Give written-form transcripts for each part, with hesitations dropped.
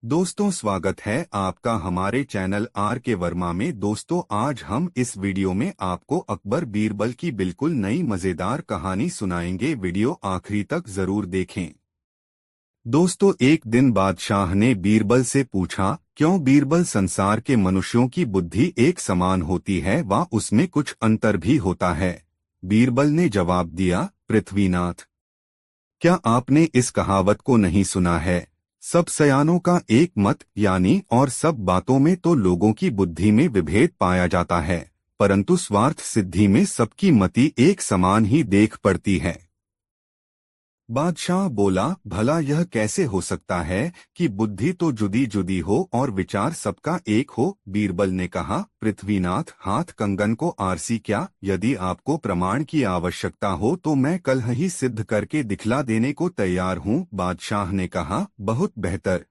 दोस्तों, स्वागत है आपका हमारे चैनल आर के वर्मा में। दोस्तों, आज हम इस वीडियो में आपको अकबर बीरबल की बिल्कुल नई मजेदार कहानी सुनाएंगे। वीडियो आखिरी तक जरूर देखें। दोस्तों, एक दिन बादशाह ने बीरबल से पूछा, क्यों बीरबल, संसार के मनुष्यों की बुद्धि एक समान होती है व उसमें कुछ अंतर भी होता है? बीरबल ने जवाब दिया, पृथ्वीनाथ, क्या आपने इस कहावत को नहीं सुना है? सब सयानों का एक मत, यानी और सब बातों में तो लोगों की बुद्धि में विभेद पाया जाता है, परंतु स्वार्थ सिद्धि में सबकी मति एक समान ही देख पड़ती है। बादशाह बोला, भला यह कैसे हो सकता है कि बुद्धि तो जुदी जुदी हो और विचार सबका एक हो? बीरबल ने कहा, पृथ्वीनाथ, हाथ कंगन को आरसी क्या? यदि आपको प्रमाण की आवश्यकता हो तो मैं कल ही सिद्ध करके दिखला देने को तैयार हूँ। बादशाह ने कहा, बहुत बेहतर।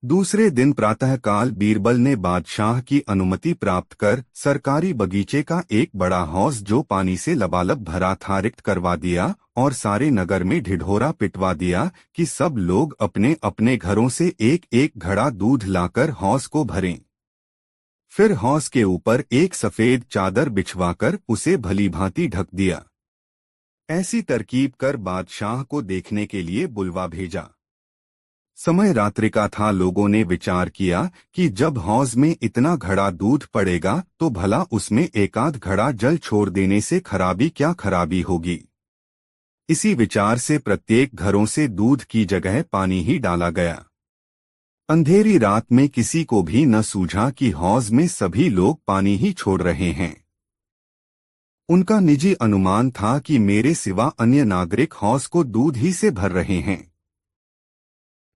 दूसरे दिन प्रातःकाल बीरबल ने बादशाह की अनुमति प्राप्त कर सरकारी बगीचे का एक बड़ा हौज जो पानी से लबालब भरा था रिक्त करवा दिया और सारे नगर में ढिढोरा पिटवा दिया कि सब लोग अपने अपने घरों से एक एक घड़ा दूध लाकर हौज को भरें। फिर हौज के ऊपर एक सफेद चादर बिछवाकर उसे भलीभांति ढक दिया। ऐसी तरकीब कर बादशाह को देखने के लिए बुलवा भेजा। समय रात्रि का था। लोगों ने विचार किया कि जब हौज में इतना घड़ा दूध पड़ेगा तो भला उसमें एकाध घड़ा जल छोड़ देने से खराबी क्या खराबी होगी। इसी विचार से प्रत्येक घरों से दूध की जगह पानी ही डाला गया। अंधेरी रात में किसी को भी न सूझा कि हौज में सभी लोग पानी ही छोड़ रहे हैं। उनका निजी अनुमान था कि मेरे सिवा अन्य नागरिक हौज को दूध ही से भर रहे हैं।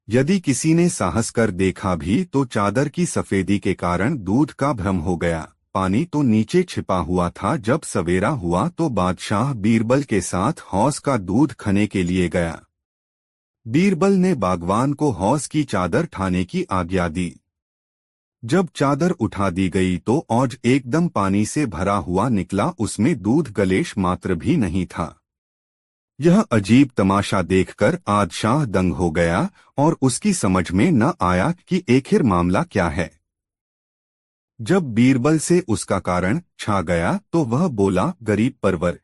यदि किसी ने साहस कर देखा भी तो चादर की सफेदी के कारण दूध का भ्रम हो गया। पानी तो नीचे छिपा हुआ था। जब सवेरा हुआ तो बादशाह बीरबल के साथ हौज का दूध खने के लिए गया। बीरबल ने बागवान को हौज की चादर ठाने की आज्ञा दी। जब चादर उठा दी गई तो औज एकदम पानी से भरा हुआ निकला। उसमें दूध गलेश मात्र भी नहीं था। यह अजीब तमाशा देखकर बादशाह दंग हो गया और उसकी समझ में न आया कि आखिर मामला क्या है। जब बीरबल से उसका कारण छा गया तो वह बोला, गरीब परवर,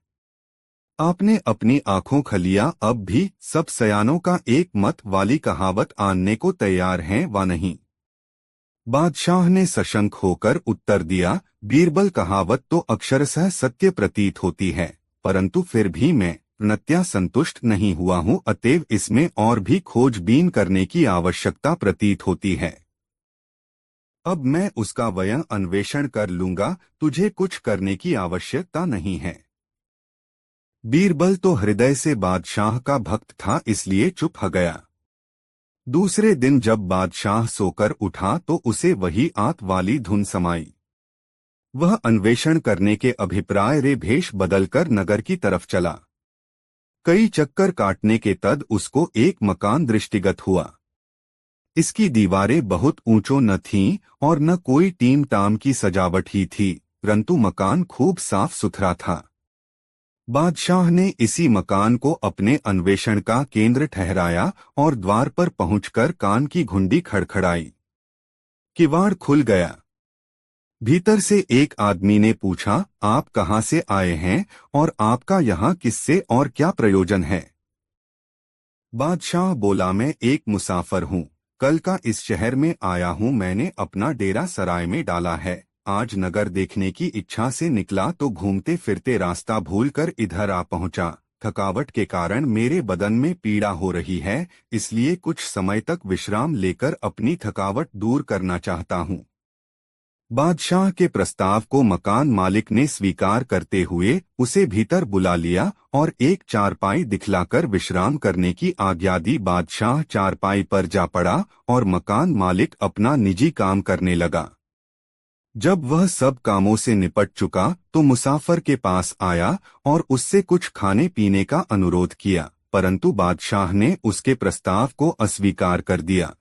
आपने अपनी आंखों खलिया अब भी सब सयानों का एक मत वाली कहावत आनने को तैयार हैं व नहीं? बादशाह ने सशंक होकर उत्तर दिया, बीरबल, कहावत तो अक्षरशः सत्य प्रतीत होती है, परंतु फिर भी मैं पूर्णतया संतुष्ट नहीं हुआ हूँ, अतएव इसमें और भी खोजबीन करने की आवश्यकता प्रतीत होती है। अब मैं उसका वयं अन्वेषण कर लूंगा, तुझे कुछ करने की आवश्यकता नहीं है। बीरबल तो हृदय से बादशाह का भक्त था, इसलिए चुप हो गया। दूसरे दिन जब बादशाह सोकर उठा तो उसे वही आत वाली धुन समाई। वह अन्वेषण करने के अभिप्राय रे भेष बदलकर नगर की तरफ चला। कई चक्कर काटने के तद उसको एक मकान दृष्टिगत हुआ। इसकी दीवारें बहुत ऊंचो न थीं और न कोई टीम टाम की सजावट ही थी, परंतु मकान खूब साफ सुथरा था। बादशाह ने इसी मकान को अपने अन्वेषण का केंद्र ठहराया और द्वार पर पहुंचकर कान की घुंडी खड़खड़ाई। किवाड़ खुल गया। भीतर से एक आदमी ने पूछा, आप कहाँ से आए हैं और आपका यहाँ किससे और क्या प्रयोजन है? बादशाह बोला, मैं एक मुसाफिर हूँ, कल का इस शहर में आया हूँ। मैंने अपना डेरा सराय में डाला है। आज नगर देखने की इच्छा से निकला तो घूमते फिरते रास्ता भूलकर इधर आ पहुँचा। थकावट के कारण मेरे बदन में पीड़ा हो रही है, इसलिए कुछ समय तक विश्राम लेकर अपनी थकावट दूर करना चाहता हूँ। बादशाह के प्रस्ताव को मकान मालिक ने स्वीकार करते हुए उसे भीतर बुला लिया और एक चारपाई दिखलाकर विश्राम करने की आज्ञा दी। बादशाह चारपाई पर जा पड़ा और मकान मालिक अपना निजी काम करने लगा। जब वह सब कामों से निपट चुका तो मुसाफिर के पास आया और उससे कुछ खाने पीने का अनुरोध किया, परंतु बादशाह ने उसके प्रस्ताव को अस्वीकार कर दिया।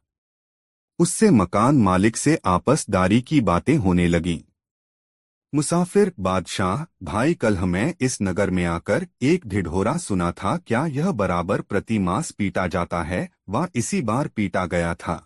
उससे मकान मालिक से आपसदारी की बातें होने लगीं। मुसाफिर, बादशाह भाई, कल मैं इस नगर में आकर एक ढिढोरा सुना था, क्या यह बराबर प्रति मास पीटा जाता है व इसी बार पीटा गया था?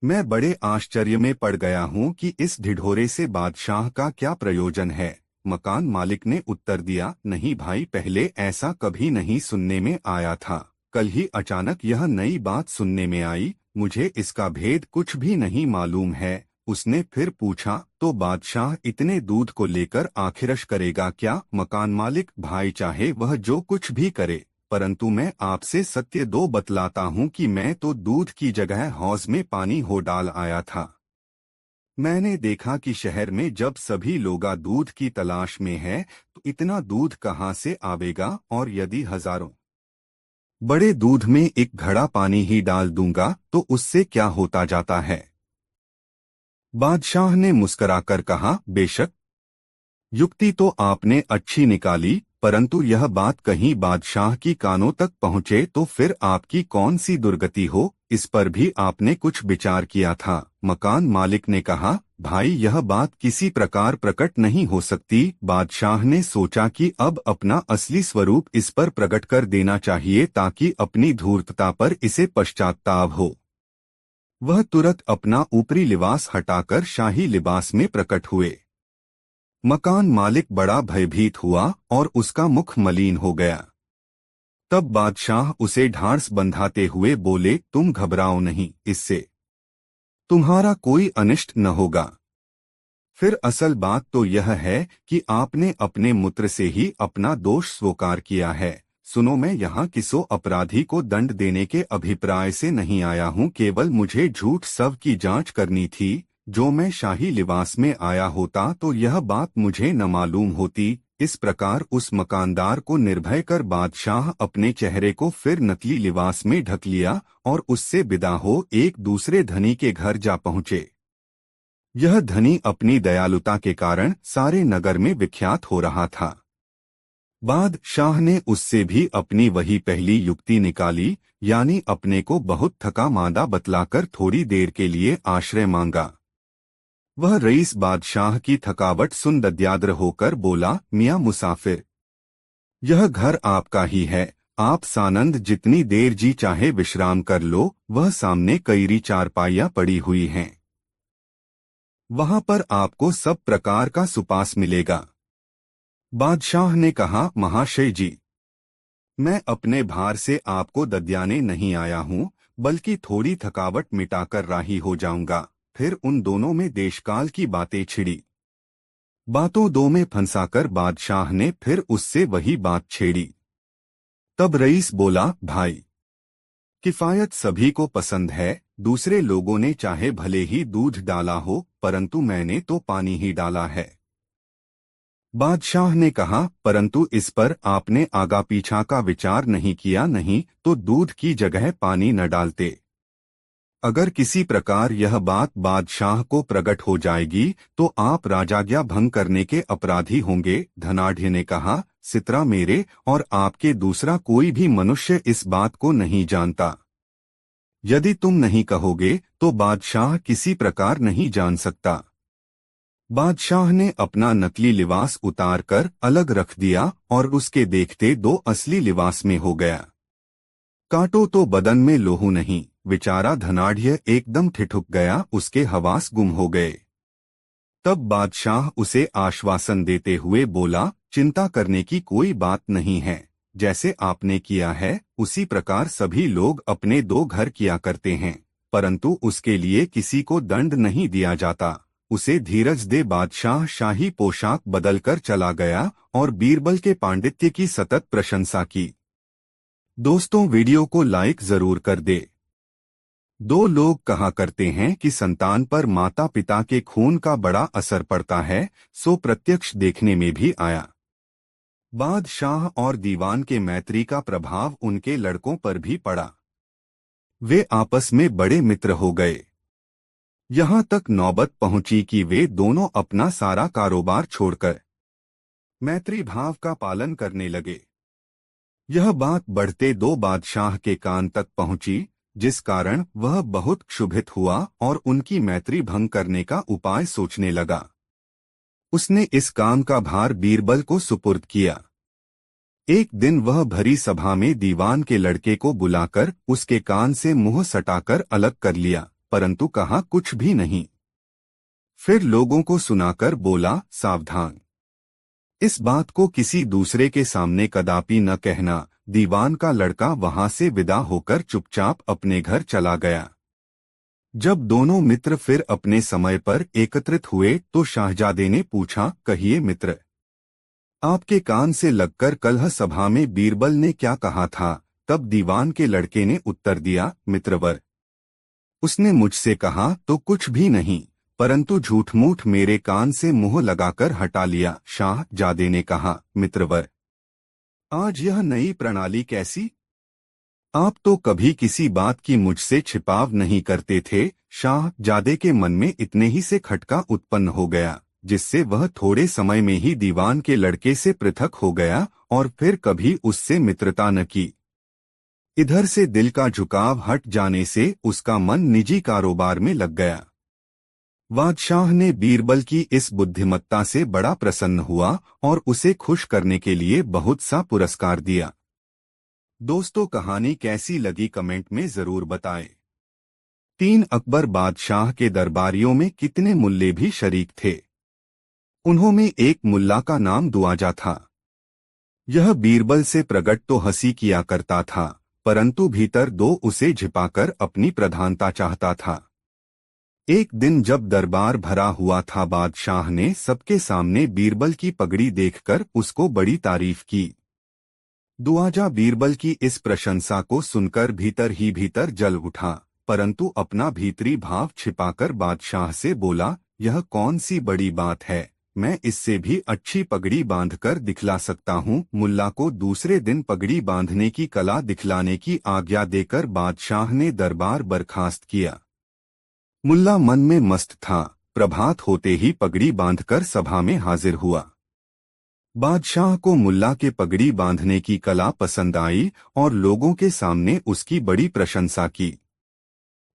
मैं बड़े आश्चर्य में पड़ गया हूँ कि इस ढिढोरे से बादशाह का क्या प्रयोजन है। मकान मालिक ने उत्तर दिया, नहीं भाई, पहले ऐसा कभी नहीं सुनने में आया था। कल ही अचानक यह नई बात सुनने में आई। मुझे इसका भेद कुछ भी नहीं मालूम है। उसने फिर पूछा, तो बादशाह इतने दूध को लेकर आखिरश करेगा क्या? मकान मालिक, भाई चाहे वह जो कुछ भी करे, परंतु मैं आपसे सत्य दो बतलाता हूँ कि मैं तो दूध की जगह हौज में पानी हो डाल आया था। मैंने देखा कि शहर में जब सभी लोग दूध की तलाश में है तो इतना दूध कहाँ से आवेगा, और यदि हजारों बड़े दूध में एक घड़ा पानी ही डाल दूंगा तो उससे क्या होता जाता है? बादशाह ने मुस्कराकर कहा, बेशक युक्ति तो आपने अच्छी निकाली, परंतु यह बात कहीं बादशाह की कानों तक पहुँचे तो फिर आपकी कौन सी दुर्गति हो, इस पर भी आपने कुछ विचार किया था? मकान मालिक ने कहा, भाई यह बात किसी प्रकार प्रकट नहीं हो सकती। बादशाह ने सोचा कि अब अपना असली स्वरूप इस पर प्रकट कर देना चाहिए ताकि अपनी धूर्तता पर इसे पश्चाताप हो। वह तुरंत अपना ऊपरी लिबास हटाकर शाही लिबास में प्रकट हुए। मकान मालिक बड़ा भयभीत हुआ और उसका मुख मलिन हो गया। तब बादशाह उसे ढांढस बंधाते हुए बोले, तुम घबराओ नहीं, इससे तुम्हारा कोई अनिष्ट न होगा। फिर असल बात तो यह है कि आपने अपने मूत्र से ही अपना दोष स्वीकार किया है। सुनो, मैं यहाँ किसी अपराधी को दंड देने के अभिप्राय से नहीं आया हूँ, केवल मुझे झूठ सब की जांच करनी थी। जो मैं शाही लिबास में आया होता तो यह बात मुझे न मालूम होती। इस प्रकार उस मकानदार को निर्भय कर बादशाह अपने चेहरे को फिर नकली लिबास में ढक लिया और उससे विदा हो एक दूसरे धनी के घर जा पहुँचे। यह धनी अपनी दयालुता के कारण सारे नगर में विख्यात हो रहा था। बादशाह ने उससे भी अपनी वही पहली युक्ति निकाली, यानी अपने को बहुत थका मांदा बतलाकर थोड़ी देर के लिए आश्रय मांगा। वह रईस बादशाह की थकावट सुन दद्याद्र होकर बोला, मियाँ मुसाफिर, यह घर आपका ही है, आप सानंद जितनी देर जी चाहे विश्राम कर लो। वह सामने कईरी चारपाइयाँ पड़ी हुई हैं, वहां पर आपको सब प्रकार का सुपास मिलेगा। बादशाह ने कहा, महाशय जी, मैं अपने भार से आपको दद्याने नहीं आया हूँ, बल्कि थोड़ी थकावट मिटाकर राही हो जाऊंगा। फिर उन दोनों में देशकाल की बातें छिड़ी। बातों दो में फंसाकर बादशाह ने फिर उससे वही बात छेड़ी। तब रईस बोला, भाई, किफायत सभी को पसंद है। दूसरे लोगों ने चाहे भले ही दूध डाला हो, परंतु मैंने तो पानी ही डाला है। बादशाह ने कहा, परंतु इस पर आपने आगा पीछा का विचार नहीं किया, नहीं तो दूध की जगह पानी न डालते। अगर किसी प्रकार यह बात बादशाह को प्रकट हो जाएगी तो आप राजाज्ञा भंग करने के अपराधी होंगे। धनाढ़ ने कहा, सितरा मेरे और आपके दूसरा कोई भी मनुष्य इस बात को नहीं जानता। यदि तुम नहीं कहोगे तो बादशाह किसी प्रकार नहीं जान सकता। बादशाह ने अपना नकली लिबास उतार कर अलग रख दिया और उसके देखते दो असली लिबास में हो गया। काटो तो बदन में लोहू नहीं। बेचारा धनाढ़ एकदम ठिठुक गया, उसके हवास गुम हो गए। तब बादशाह उसे आश्वासन देते हुए बोला, चिंता करने की कोई बात नहीं है। जैसे आपने किया है उसी प्रकार सभी लोग अपने दो घर किया करते हैं, परंतु उसके लिए किसी को दंड नहीं दिया जाता। उसे धीरज दे। बादशाह शाही पोशाक बदलकर चला गया और बीरबल के पांडित्य की सतत प्रशंसा की। दोस्तों, वीडियो को लाइक जरूर कर दे। दो लोग कहा करते हैं कि संतान पर माता पिता के खून का बड़ा असर पड़ता है, सो प्रत्यक्ष देखने में भी आया। बादशाह और दीवान के मैत्री का प्रभाव उनके लड़कों पर भी पड़ा। वे आपस में बड़े मित्र हो गए। यहाँ तक नौबत पहुंची कि वे दोनों अपना सारा कारोबार छोड़कर मैत्री भाव का पालन करने लगे। यह बात बढ़ते दो बादशाह के कान तक पहुंची, जिस कारण वह बहुत क्षुभित हुआ और उनकी मैत्री भंग करने का उपाय सोचने लगा। उसने इस काम का भार बीरबल को सुपुर्द किया। एक दिन वह भरी सभा में दीवान के लड़के को बुलाकर उसके कान से मुंह सटाकर अलग कर लिया, परंतु कहा कुछ भी नहीं। फिर लोगों को सुनाकर बोला, सावधान, इस बात को किसी दूसरे के सामने कदापि न कहना। दीवान का लड़का वहां से विदा होकर चुपचाप अपने घर चला गया। जब दोनों मित्र फिर अपने समय पर एकत्रित हुए तो शाहजादे ने पूछा, कहिए मित्र, आपके कान से लगकर कलह सभा में बीरबल ने क्या कहा था? तब दीवान के लड़के ने उत्तर दिया, मित्रवर, उसने मुझसे कहा तो कुछ भी नहीं, परंतु झूठ मूठ मेरे कान से मुंह लगाकर हटा लिया। शाहजादे ने कहा, मित्रवर, आज यह नई प्रणाली कैसी? आप तो कभी किसी बात की मुझसे छिपाव नहीं करते थे। शाहजादे के मन में इतने ही से खटका उत्पन्न हो गया, जिससे वह थोड़े समय में ही दीवान के लड़के से पृथक हो गया और फिर कभी उससे मित्रता न की। इधर से दिल का झुकाव हट जाने से उसका मन निजी कारोबार में लग गया। बादशाह ने बीरबल की इस बुद्धिमत्ता से बड़ा प्रसन्न हुआ और उसे खुश करने के लिए बहुत सा पुरस्कार दिया। दोस्तों, कहानी कैसी लगी कमेंट में जरूर बताएं। 3 अकबर बादशाह के दरबारियों में कितने मुल्ले भी शरीक थे। उन्होंने एक मुल्ला का नाम दुआजा था। यह बीरबल से प्रगट तो हंसी किया करता था, परंतु भीतर दो उसे छिपाकर अपनी प्रधानता चाहता था। एक दिन जब दरबार भरा हुआ था, बादशाह ने सबके सामने बीरबल की पगड़ी देखकर उसको बड़ी तारीफ की। दुआजा बीरबल की इस प्रशंसा को सुनकर भीतर ही भीतर जल उठा, परंतु अपना भीतरी भाव छिपाकर बादशाह से बोला, यह कौन सी बड़ी बात है, मैं इससे भी अच्छी पगड़ी बांधकर दिखला सकता हूँ। मुल्ला को दूसरे दिन पगड़ी बांधने की कला दिखलाने की आज्ञा देकर बादशाह ने दरबार बर्खास्त किया। मुल्ला मन में मस्त था। प्रभात होते ही पगड़ी बांधकर सभा में हाजिर हुआ। बादशाह को मुल्ला के पगड़ी बांधने की कला पसंद आई और लोगों के सामने उसकी बड़ी प्रशंसा की।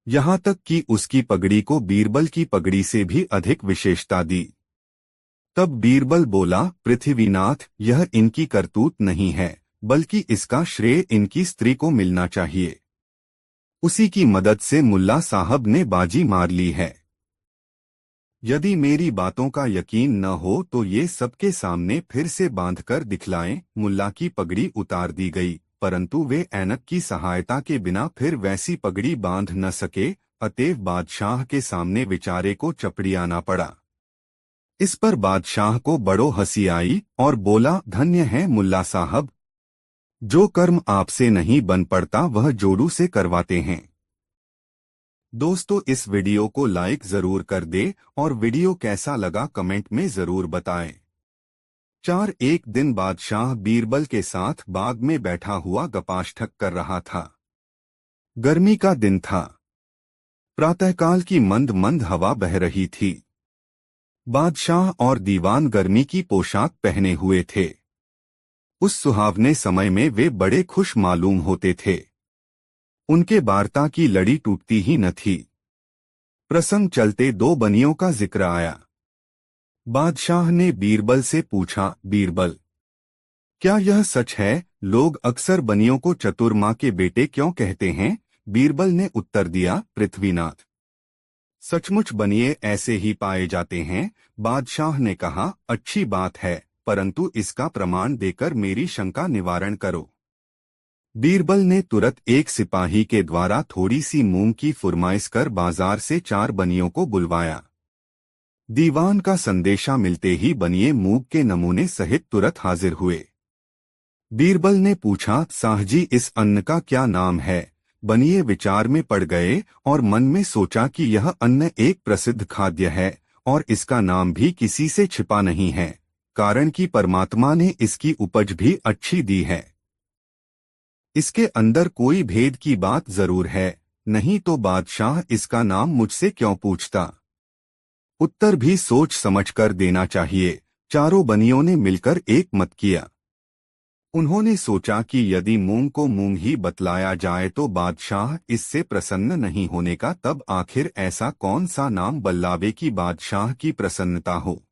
यहाँ तक कि उसकी पगड़ी को बीरबल की पगड़ी से भी अधिक विशेषता दी। तब बीरबल बोला, पृथ्वीनाथ, यह इनकी करतूत नहीं है, बल्कि इसका श्रेय इनकी स्त्री को मिलना चाहिए। उसी की मदद से मुल्ला साहब ने बाजी मार ली है। यदि मेरी बातों का यकीन न हो तो ये सबके सामने फिर से बांधकर दिखलाएं। मुल्ला की पगड़ी उतार दी गई, परंतु वे ऐनक की सहायता के बिना फिर वैसी पगड़ी बांध न सके, अतएव बादशाह के सामने बेचारे को चपड़ियाना पड़ा। इस पर बादशाह को बड़ो हंसी आई और बोला, धन्य है मुल्ला साहब, जो कर्म आपसे नहीं बन पड़ता वह जोड़ू से करवाते हैं। दोस्तों, इस वीडियो को लाइक जरूर कर दे और वीडियो कैसा लगा कमेंट में जरूर बताएं। एक दिन बादशाह बीरबल के साथ बाग में बैठा हुआ गपाष्ठक कर रहा था। गर्मी का दिन था। प्रातःकाल की मंद मंद हवा बह रही थी। बादशाह और दीवान गर्मी की पोशाक पहने हुए थे। उस सुहावने समय में वे बड़े खुश मालूम होते थे। उनके वार्ता की लड़ी टूटती ही न थी। प्रसंग चलते 2 बनियों का जिक्र आया। बादशाह ने बीरबल से पूछा, बीरबल, क्या यह सच है, लोग अक्सर बनियों को चतुर्मा के बेटे क्यों कहते हैं? बीरबल ने उत्तर दिया, पृथ्वीनाथ, सचमुच बनिए ऐसे ही पाए जाते हैं। बादशाह ने कहा, अच्छी बात है, परंतु इसका प्रमाण देकर मेरी शंका निवारण करो। बीरबल ने तुरंत एक सिपाही के द्वारा थोड़ी सी मूंग की फुरमाइश कर बाजार से 4 बनियों को बुलवाया। दीवान का संदेशा मिलते ही बनिए मूंग के नमूने सहित तुरंत हाजिर हुए। बीरबल ने पूछा, साहजी, इस अन्न का क्या नाम है? बनिए विचार में पड़ गए और मन में सोचा कि यह अन्न एक प्रसिद्ध खाद्य है और इसका नाम भी किसी से छिपा नहीं है, कारण कि परमात्मा ने इसकी उपज भी अच्छी दी है। इसके अंदर कोई भेद की बात जरूर है, नहीं तो बादशाह इसका नाम मुझसे क्यों पूछता? उत्तर भी सोच समझकर देना चाहिए। 4 बनियों ने मिलकर एक मत किया। उन्होंने सोचा कि यदि मूंग को मूंग ही बतलाया जाए तो बादशाह इससे प्रसन्न नहीं होने का, तब आखिर ऐसा कौन सा नाम बल्लावे की बादशाह की प्रसन्नता हो।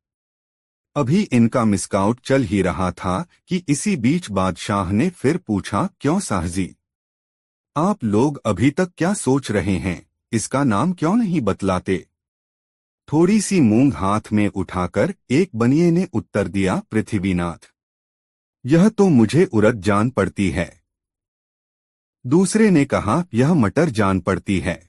अभी इनका मिसकाउट चल ही रहा था कि इसी बीच बादशाह ने फिर पूछा, क्यों साहजी, आप लोग अभी तक क्या सोच रहे हैं? इसका नाम क्यों नहीं बतलाते? थोड़ी सी मूंग हाथ में उठाकर एक बनिए ने उत्तर दिया, पृथ्वीनाथ, यह तो मुझे उड़द जान पड़ती है। दूसरे ने कहा, यह मटर जान पड़ती है,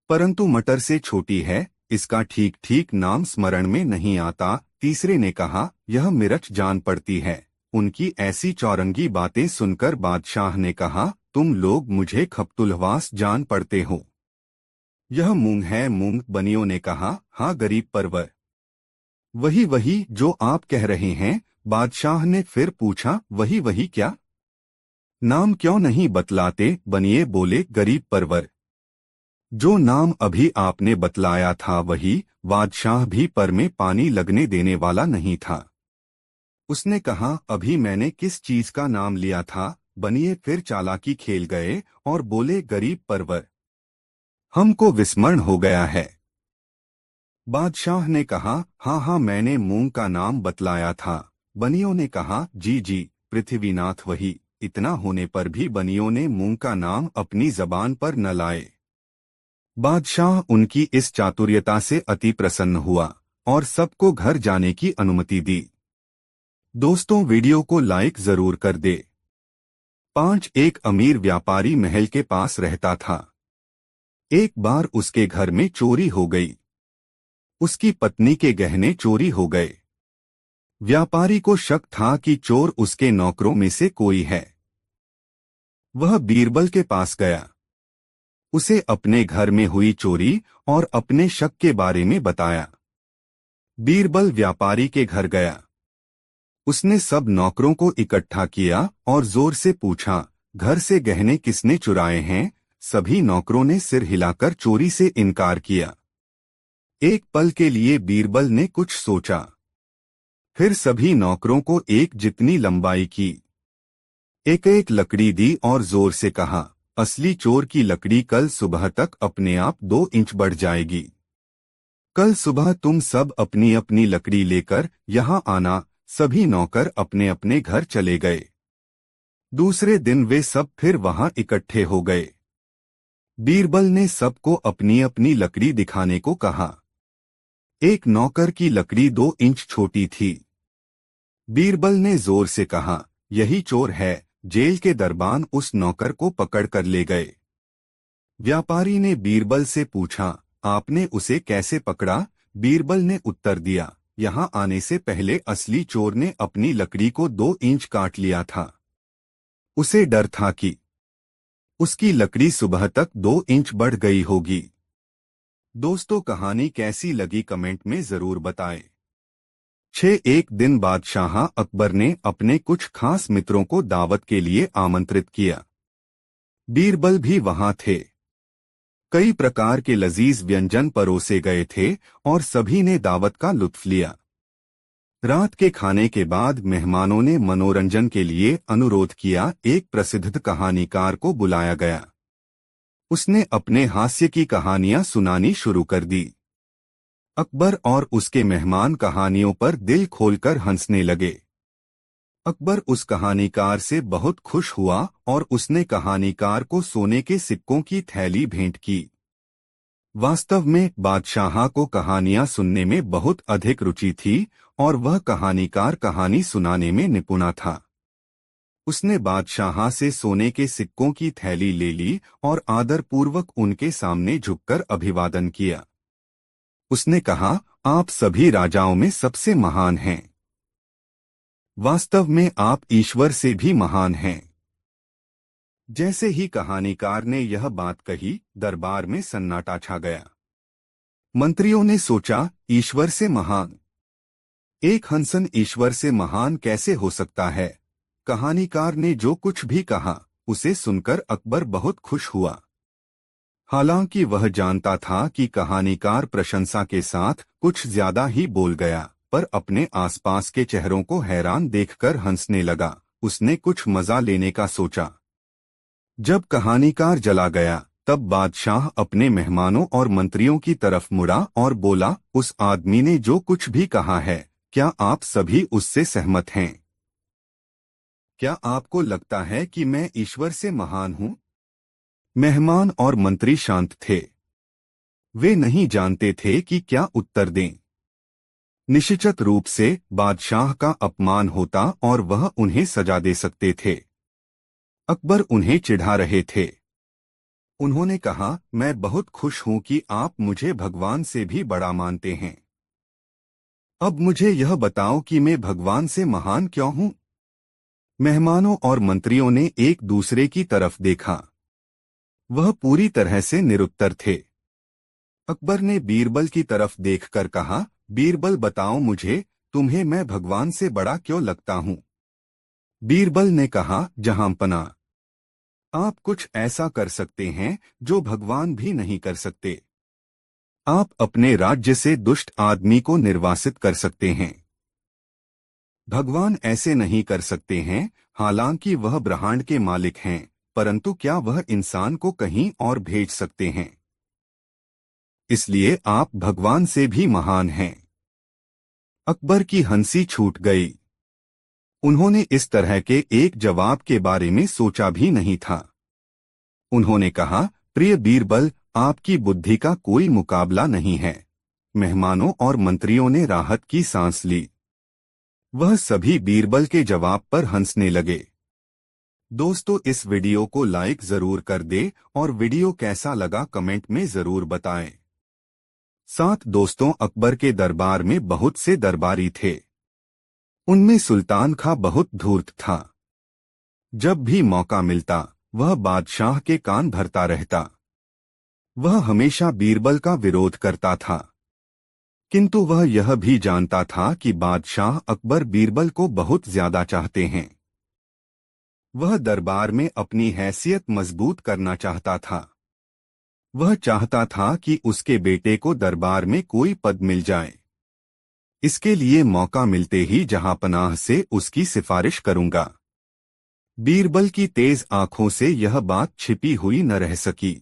परंतु मटर से छोटी है, इसका ठीक ठीक नाम स्मरण में नहीं आता। तीसरे ने कहा, यह मिर्च जान पड़ती है। उनकी ऐसी चौरंगी बातें सुनकर बादशाह ने कहा, तुम लोग मुझे खप्तुलवास जान पड़ते हो। यह मूंग है मूंग। बनियों ने कहा, हाँ गरीब परवर, वही वही जो आप कह रहे हैं। बादशाह ने फिर पूछा, वही वही क्या? नाम क्यों नहीं बतलाते? बनिए बोले, गरीब परवर, जो नाम अभी आपने बतलाया था वही। बादशाह भी पर में पानी लगने देने वाला नहीं था। उसने कहा, अभी मैंने किस चीज का नाम लिया था? बनिए फिर चालाकी खेल गए और बोले, गरीब परवर, हमको विस्मरण हो गया है। बादशाह ने कहा, हाँ हाँ मैंने मूंग का नाम बतलाया था। बनियों ने कहा, जी जी पृथ्वीनाथ वही। इतना होने पर भी बनियों ने मूंग का नाम अपनी जबान पर न लाए। बादशाह उनकी इस चातुर्यता से अति प्रसन्न हुआ और सबको घर जाने की अनुमति दी। दोस्तों, वीडियो को लाइक जरूर कर दे। 5 एक अमीर व्यापारी महल के पास रहता था। एक बार उसके घर में चोरी हो गई। उसकी पत्नी के गहने चोरी हो गए। व्यापारी को शक था कि चोर उसके नौकरों में से कोई है। वह बीरबल के पास गया, उसे अपने घर में हुई चोरी और अपने शक के बारे में बताया। बीरबल व्यापारी के घर गया। उसने सब नौकरों को इकट्ठा किया और जोर से पूछा, घर से गहने किसने चुराए हैं? सभी नौकरों ने सिर हिलाकर चोरी से इनकार किया। एक पल के लिए बीरबल ने कुछ सोचा, फिर सभी नौकरों को एक जितनी लंबाई की एक एक लकड़ी दी और जोर से कहा, असली चोर की लकड़ी कल सुबह तक अपने आप 2 इंच बढ़ जाएगी। कल सुबह तुम सब अपनी अपनी लकड़ी लेकर यहाँ आना। सभी नौकर अपने अपने घर चले गए। दूसरे दिन वे सब फिर वहां इकट्ठे हो गए। बीरबल ने सबको अपनी अपनी लकड़ी दिखाने को कहा। एक नौकर की लकड़ी 2 इंच छोटी थी। बीरबल ने जोर से कहा, यही चोर है। जेल के दरबान उस नौकर को पकड़ कर ले गए। व्यापारी ने बीरबल से पूछा, आपने उसे कैसे पकड़ा? बीरबल ने उत्तर दिया, यहाँ आने से पहले असली चोर ने अपनी लकड़ी को 2 इंच काट लिया था। उसे डर था कि उसकी लकड़ी सुबह तक 2 इंच बढ़ गई होगी। दोस्तों, कहानी कैसी लगी कमेंट में जरूर बताएं। 6 एक दिन बादशाह अकबर ने अपने कुछ खास मित्रों को दावत के लिए आमंत्रित किया। बीरबल भी वहां थे। कई प्रकार के लजीज व्यंजन परोसे गए थे और सभी ने दावत का लुत्फ लिया। रात के खाने के बाद मेहमानों ने मनोरंजन के लिए अनुरोध किया। एक प्रसिद्ध कहानीकार को बुलाया गया। उसने अपने हास्य की कहानियां सुनानी शुरू कर दी। अकबर और उसके मेहमान कहानियों पर दिल खोलकर हंसने लगे। अकबर उस कहानीकार से बहुत खुश हुआ और उसने कहानीकार को सोने के सिक्कों की थैली भेंट की। वास्तव में बादशाह को कहानियां सुनने में बहुत अधिक रुचि थी और वह कहानीकार कहानी सुनाने में निपुणा था। उसने बादशाह से सोने के सिक्कों की थैली ले ली और आदरपूर्वक उनके सामने झुककर अभिवादन किया। उसने कहा, आप सभी राजाओं में सबसे महान हैं। वास्तव में आप ईश्वर से भी महान हैं। जैसे ही कहानीकार ने यह बात कही, दरबार में सन्नाटा छा गया। मंत्रियों ने सोचा, ईश्वर से महान? एक हंसन ईश्वर से महान कैसे हो सकता है? कहानीकार ने जो कुछ भी कहा उसे सुनकर अकबर बहुत खुश हुआ। हालांकि वह जानता था कि कहानीकार प्रशंसा के साथ कुछ ज्यादा ही बोल गया, पर अपने आसपास के चेहरों को हैरान देखकर हंसने लगा। उसने कुछ मजा लेने का सोचा। जब कहानीकार चला गया, तब बादशाह अपने मेहमानों और मंत्रियों की तरफ मुड़ा और बोला, उस आदमी ने जो कुछ भी कहा है, क्या आप सभी उससे सहमत हैं? क्या आपको लगता है कि मैं ईश्वर से महान हूँ? मेहमान और मंत्री शांत थे। वे नहीं जानते थे कि क्या उत्तर दें। निश्चित रूप से बादशाह का अपमान होता और वह उन्हें सजा दे सकते थे। अकबर उन्हें चिढ़ा रहे थे। उन्होंने कहा, मैं बहुत खुश हूं कि आप मुझे भगवान से भी बड़ा मानते हैं। अब मुझे यह बताओ कि मैं भगवान से महान क्यों हूं? मेहमानों और मंत्रियों ने एक दूसरे की तरफ देखा। वह पूरी तरह से निरुत्तर थे। अकबर ने बीरबल की तरफ देखकर कहा, बीरबल बताओ मुझे, तुम्हें मैं भगवान से बड़ा क्यों लगता हूं? बीरबल ने कहा, जहांपना, आप कुछ ऐसा कर सकते हैं जो भगवान भी नहीं कर सकते। आप अपने राज्य से दुष्ट आदमी को निर्वासित कर सकते हैं। भगवान ऐसे नहीं कर सकते हैं, हालांकि वह ब्रह्मांड के मालिक हैं, परंतु क्या वह इंसान को कहीं और भेज सकते हैं? इसलिए आप भगवान से भी महान हैं। अकबर की हंसी छूट गई। उन्होंने इस तरह के एक जवाब के बारे में सोचा भी नहीं था। उन्होंने कहा, प्रिय बीरबल, आपकी बुद्धि का कोई मुकाबला नहीं है। मेहमानों और मंत्रियों ने राहत की सांस ली। वह सभी बीरबल के जवाब पर हंसने लगे। दोस्तों, इस वीडियो को लाइक जरूर कर दे और वीडियो कैसा लगा कमेंट में जरूर बताएं। साथ दोस्तों, अकबर के दरबार में बहुत से दरबारी थे। उनमें सुल्तान खां बहुत धूर्त था। जब भी मौका मिलता वह बादशाह के कान भरता रहता। वह हमेशा बीरबल का विरोध करता था, किंतु वह यह भी जानता था कि बादशाह अकबर बीरबल को बहुत ज्यादा चाहते हैं। वह दरबार में अपनी हैसियत मजबूत करना चाहता था। वह चाहता था कि उसके बेटे को दरबार में कोई पद मिल जाए। इसके लिए मौका मिलते ही जहांपनाह से उसकी सिफारिश करूंगा। बीरबल की तेज आंखों से यह बात छिपी हुई न रह सकी।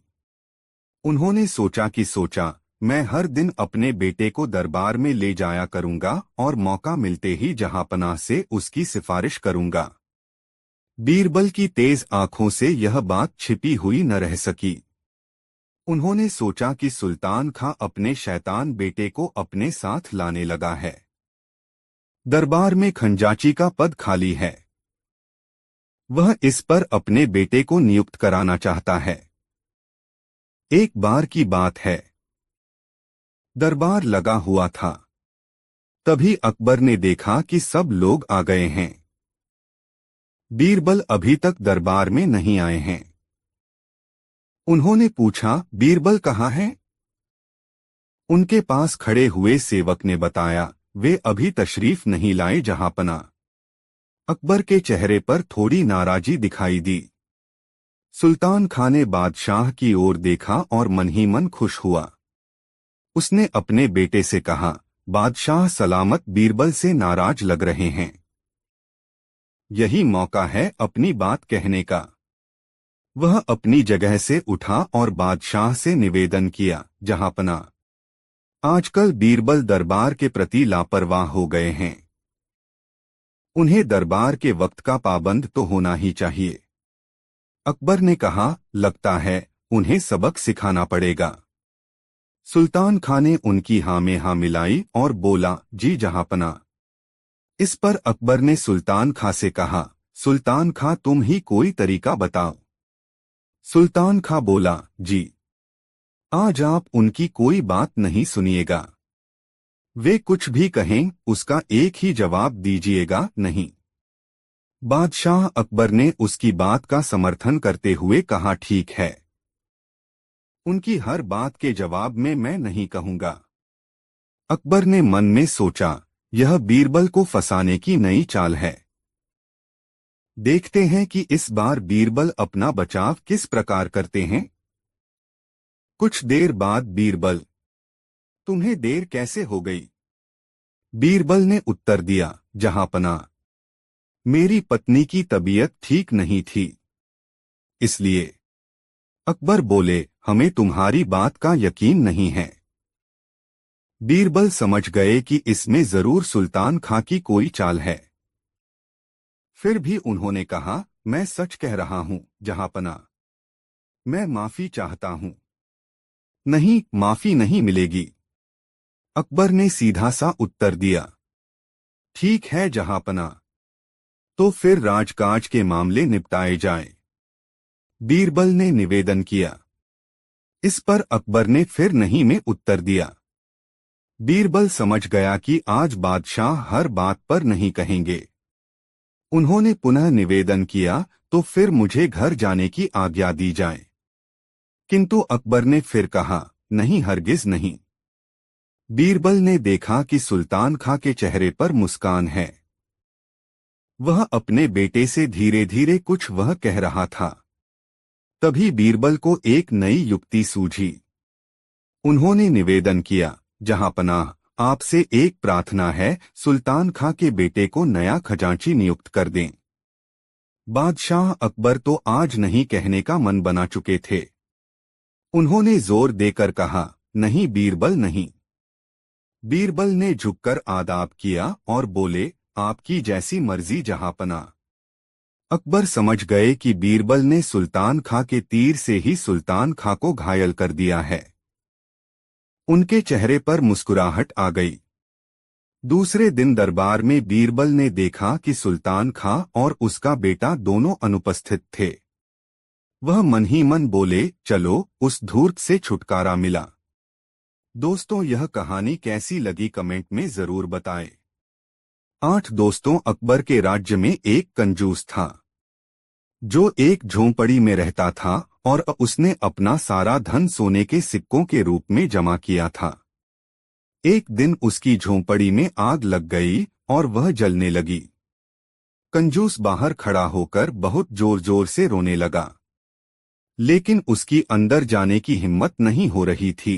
उन्होंने सोचा, मैं हर दिन अपने बेटे को दरबार में ले जाया करूंगा और मौका मिलते ही जहांपनाह से उसकी सिफारिश करूंगा। बीरबल की तेज आंखों से यह बात छिपी हुई न रह सकी। उन्होंने सोचा कि सुल्तान खां अपने शैतान बेटे को अपने साथ लाने लगा है। दरबार में खंजाची का पद खाली है। वह इस पर अपने बेटे को नियुक्त कराना चाहता है। एक बार की बात है, दरबार लगा हुआ था। तभी अकबर ने देखा कि सब लोग आ गए हैं। बीरबल अभी तक दरबार में नहीं आए हैं। उन्होंने पूछा, बीरबल कहाँ हैं? उनके पास खड़े हुए सेवक ने बताया, वे अभी तशरीफ नहीं लाए जहांपना। अकबर के चेहरे पर थोड़ी नाराजी दिखाई दी। सुल्तान खां ने बादशाह की ओर देखा और मन ही मन खुश हुआ। उसने अपने बेटे से कहा, बादशाह सलामत बीरबल से नाराज लग रहे हैं। यही मौका है अपनी बात कहने का। वह अपनी जगह से उठा और बादशाह से निवेदन किया, जहांपना, आजकल बीरबल दरबार के प्रति लापरवाह हो गए हैं। उन्हें दरबार के वक्त का पाबंद तो होना ही चाहिए। अकबर ने कहा, लगता है उन्हें सबक सिखाना पड़ेगा। सुल्तान खां ने उनकी हाँ में हाँ मिलाई और बोला, जी जहांपना। इस पर अकबर ने सुल्तान खां से कहा, सुल्तान खां तुम ही कोई तरीका बताओ। सुल्तान खां बोला, जी, आज आप उनकी कोई बात नहीं सुनिएगा। वे कुछ भी कहें उसका एक ही जवाब दीजिएगा, नहीं। बादशाह अकबर ने उसकी बात का समर्थन करते हुए कहा, ठीक है। उनकी हर बात के जवाब में मैं नहीं कहूंगा। अकबर ने मन में सोचा, यह बीरबल को फंसाने की नई चाल है। देखते हैं कि इस बार बीरबल अपना बचाव किस प्रकार करते हैं। कुछ देर बाद बीरबल, तुम्हें देर कैसे हो गई? बीरबल ने उत्तर दिया, जहांपना, मेरी पत्नी की तबीयत ठीक नहीं थी, इसलिए। अकबर बोले, हमें तुम्हारी बात का यकीन नहीं है। बीरबल समझ गए कि इसमें जरूर सुल्तान खां की कोई चाल है। फिर भी उन्होंने कहा, मैं सच कह रहा हूं, जहांपना। मैं माफी चाहता हूं। नहीं, माफी नहीं मिलेगी। अकबर ने सीधा सा उत्तर दिया। ठीक है जहांपना, तो फिर राजकाज के मामले निपटाए जाएं। बीरबल ने निवेदन किया। इस पर अकबर ने फिर नहीं में उत्तर दिया। बीरबल समझ गया कि आज बादशाह हर बात पर नहीं कहेंगे। उन्होंने पुनः निवेदन किया, तो फिर मुझे घर जाने की आज्ञा दी जाए। किंतु अकबर ने फिर कहा, नहीं, हरगिज नहीं। बीरबल ने देखा कि सुल्तान खां के चेहरे पर मुस्कान है। वह अपने बेटे से धीरे धीरे कुछ वह कह रहा था। तभी बीरबल को एक नई युक्ति सूझी। उन्होंने निवेदन किया, जहांपनाह, आपसे एक प्रार्थना है, सुल्तान खां के बेटे को नया खजांची नियुक्त कर दें। बादशाह अकबर तो आज नहीं कहने का मन बना चुके थे। उन्होंने जोर देकर कहा, नहीं बीरबल, नहीं। बीरबल ने झुककर आदाब किया और बोले, आपकी जैसी मर्जी जहांपना। अकबर समझ गए कि बीरबल ने सुल्तान खां के तीर से ही सुल्तान खां को घायल कर दिया है। उनके चेहरे पर मुस्कुराहट आ गई। दूसरे दिन दरबार में बीरबल ने देखा कि सुल्तान खां और उसका बेटा दोनों अनुपस्थित थे। वह मन ही मन बोले, चलो, उस धूर्त से छुटकारा मिला। दोस्तों, यह कहानी कैसी लगी कमेंट में जरूर बताएं। 8 दोस्तों, अकबर के राज्य में एक कंजूस था जो एक झोंपड़ी में रहता था और उसने अपना सारा धन सोने के सिक्कों के रूप में जमा किया था। एक दिन उसकी झोंपड़ी में आग लग गई और वह जलने लगी। कंजूस बाहर खड़ा होकर बहुत जोर जोर से रोने लगा, लेकिन उसकी अंदर जाने की हिम्मत नहीं हो रही थी।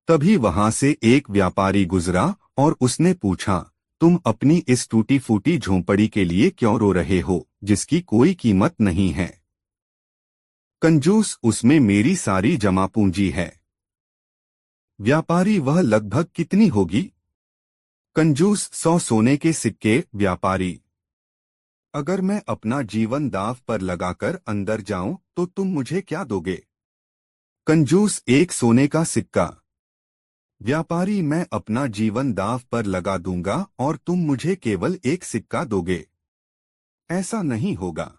तभी वहां से एक व्यापारी गुजरा और उसने पूछा, तुम अपनी इस टूटी फूटी झोंपड़ी के लिए क्यों रो रहे हो, जिसकी कोई कीमत नहीं है? कंजूस, उसमें मेरी सारी जमा पूंजी है। व्यापारी, वह लगभग कितनी होगी? कंजूस, 100 सोने के सिक्के। व्यापारी, अगर मैं अपना जीवन दांव पर लगाकर अंदर जाऊं तो तुम मुझे क्या दोगे? कंजूस, 1 सोने का सिक्का। व्यापारी, मैं अपना जीवन दांव पर लगा दूंगा और तुम मुझे केवल 1 सिक्का दोगे। ऐसा नहीं होगा।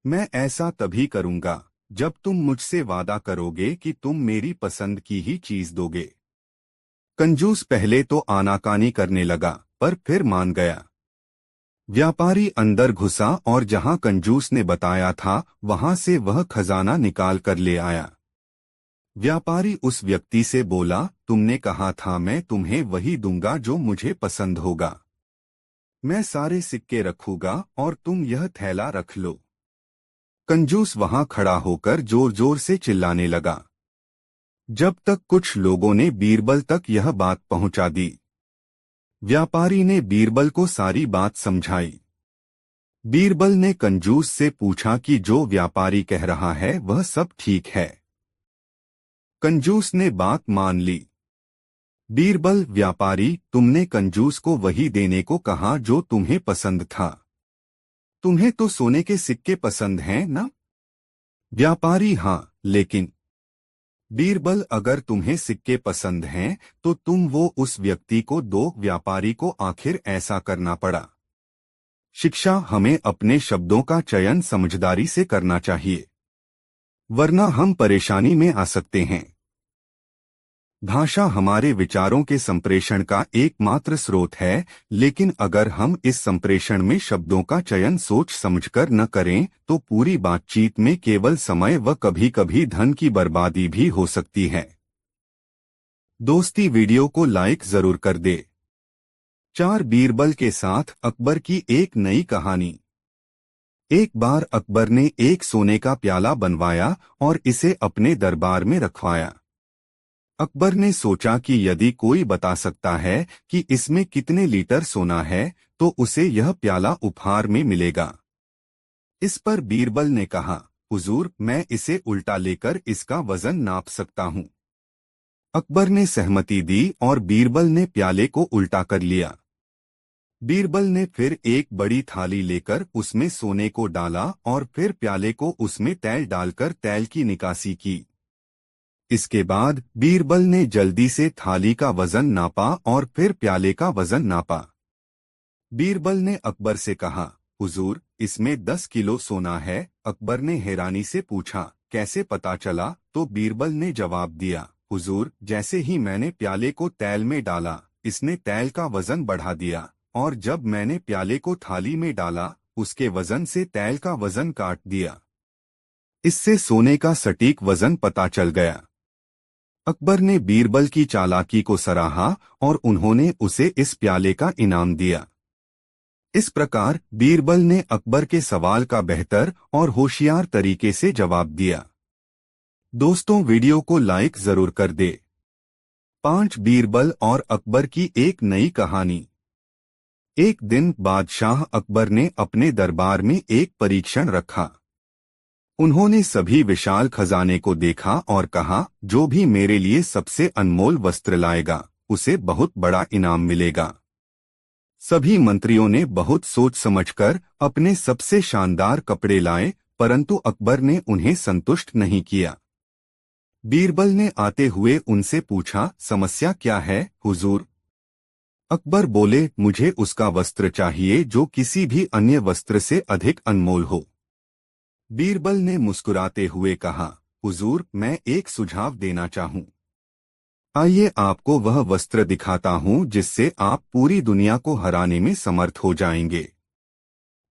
मैं ऐसा तभी करूंगा जब तुम मुझसे वादा करोगे कि तुम मेरी पसंद की ही चीज दोगे। कंजूस पहले तो आनाकानी करने लगा, पर फिर मान गया। व्यापारी अंदर घुसा और जहां कंजूस ने बताया था वहां से वह खजाना निकाल कर ले आया। व्यापारी उस व्यक्ति से बोला, तुमने कहा था मैं तुम्हें वही दूंगा जो मुझे पसंद होगा। मैं सारे सिक्के रखूंगा और तुम यह थैला रख लो। कंजूस वहां खड़ा होकर जोर जोर से चिल्लाने लगा, जब तक कुछ लोगों ने बीरबल तक यह बात पहुंचा दी। व्यापारी ने बीरबल को सारी बात समझाई। बीरबल ने कंजूस से पूछा कि जो व्यापारी कह रहा है वह सब ठीक है। कंजूस ने बात मान ली। बीरबल, व्यापारी, तुमने कंजूस को वही देने को कहा जो तुम्हें पसंद था। तुम्हें तो सोने के सिक्के पसंद हैं ना? व्यापारी, हाँ, लेकिन बीरबल, अगर तुम्हें सिक्के पसंद हैं तो तुम वो उस व्यक्ति को दो। व्यापारी को आखिर ऐसा करना पड़ा। शिक्षा, हमें अपने शब्दों का चयन समझदारी से करना चाहिए, वरना हम परेशानी में आ सकते हैं। भाषा हमारे विचारों के संप्रेषण का एकमात्र स्रोत है, लेकिन अगर हम इस संप्रेषण में शब्दों का चयन सोच समझकर न करें तो पूरी बातचीत में केवल समय व कभी कभी धन की बर्बादी भी हो सकती है। दोस्ती, वीडियो को लाइक जरूर कर दे। 4 बीरबल के साथ अकबर की एक नई कहानी। एक बार अकबर ने एक सोने का प्याला बनवाया और इसे अपने दरबार में रखवाया। अकबर ने सोचा कि यदि कोई बता सकता है कि इसमें कितने लीटर सोना है तो उसे यह प्याला उपहार में मिलेगा। इस पर बीरबल ने कहा, हुजूर, मैं इसे उल्टा लेकर इसका वजन नाप सकता हूं। अकबर ने सहमति दी और बीरबल ने प्याले को उल्टा कर लिया। बीरबल ने फिर एक बड़ी थाली लेकर उसमें सोने को डाला और फिर प्याले को उसमें तेल डालकर तेल की निकासी की। इसके बाद बीरबल ने जल्दी से थाली का वजन नापा और फिर प्याले का वजन नापा। बीरबल ने अकबर से कहा, हुजूर, इसमें 10 किलो सोना है। अकबर ने हैरानी से पूछा, कैसे पता चला? तो बीरबल ने जवाब दिया, हुजूर, जैसे ही मैंने प्याले को तेल में डाला, इसने तेल का वजन बढ़ा दिया, और जब मैंने प्याले को थाली में डाला, उसके वजन से तेल का वजन काट दिया। इससे सोने का सटीक वजन पता चल गया। अकबर ने बीरबल की चालाकी को सराहा और उन्होंने उसे इस प्याले का इनाम दिया। इस प्रकार बीरबल ने अकबर के सवाल का बेहतर और होशियार तरीके से जवाब दिया। दोस्तों, वीडियो को लाइक जरूर कर दे। 5 बीरबल और अकबर की एक नई कहानी। एक दिन बादशाह अकबर ने अपने दरबार में एक परीक्षण रखा। उन्होंने सभी विशाल खजाने को देखा और कहा, जो भी मेरे लिए सबसे अनमोल वस्त्र लाएगा, उसे बहुत बड़ा इनाम मिलेगा। सभी मंत्रियों ने बहुत सोच समझकर अपने सबसे शानदार कपड़े लाए, परंतु अकबर ने उन्हें संतुष्ट नहीं किया। बीरबल ने आते हुए उनसे पूछा, समस्या क्या है हुजूर? अकबर बोले, मुझे उसका वस्त्र चाहिए जो किसी भी अन्य वस्त्र से अधिक अनमोल हो। बीरबल ने मुस्कुराते हुए कहा, हुजूर, मैं एक सुझाव देना चाहूं। आइए आपको वह वस्त्र दिखाता हूं जिससे आप पूरी दुनिया को हराने में समर्थ हो जाएंगे।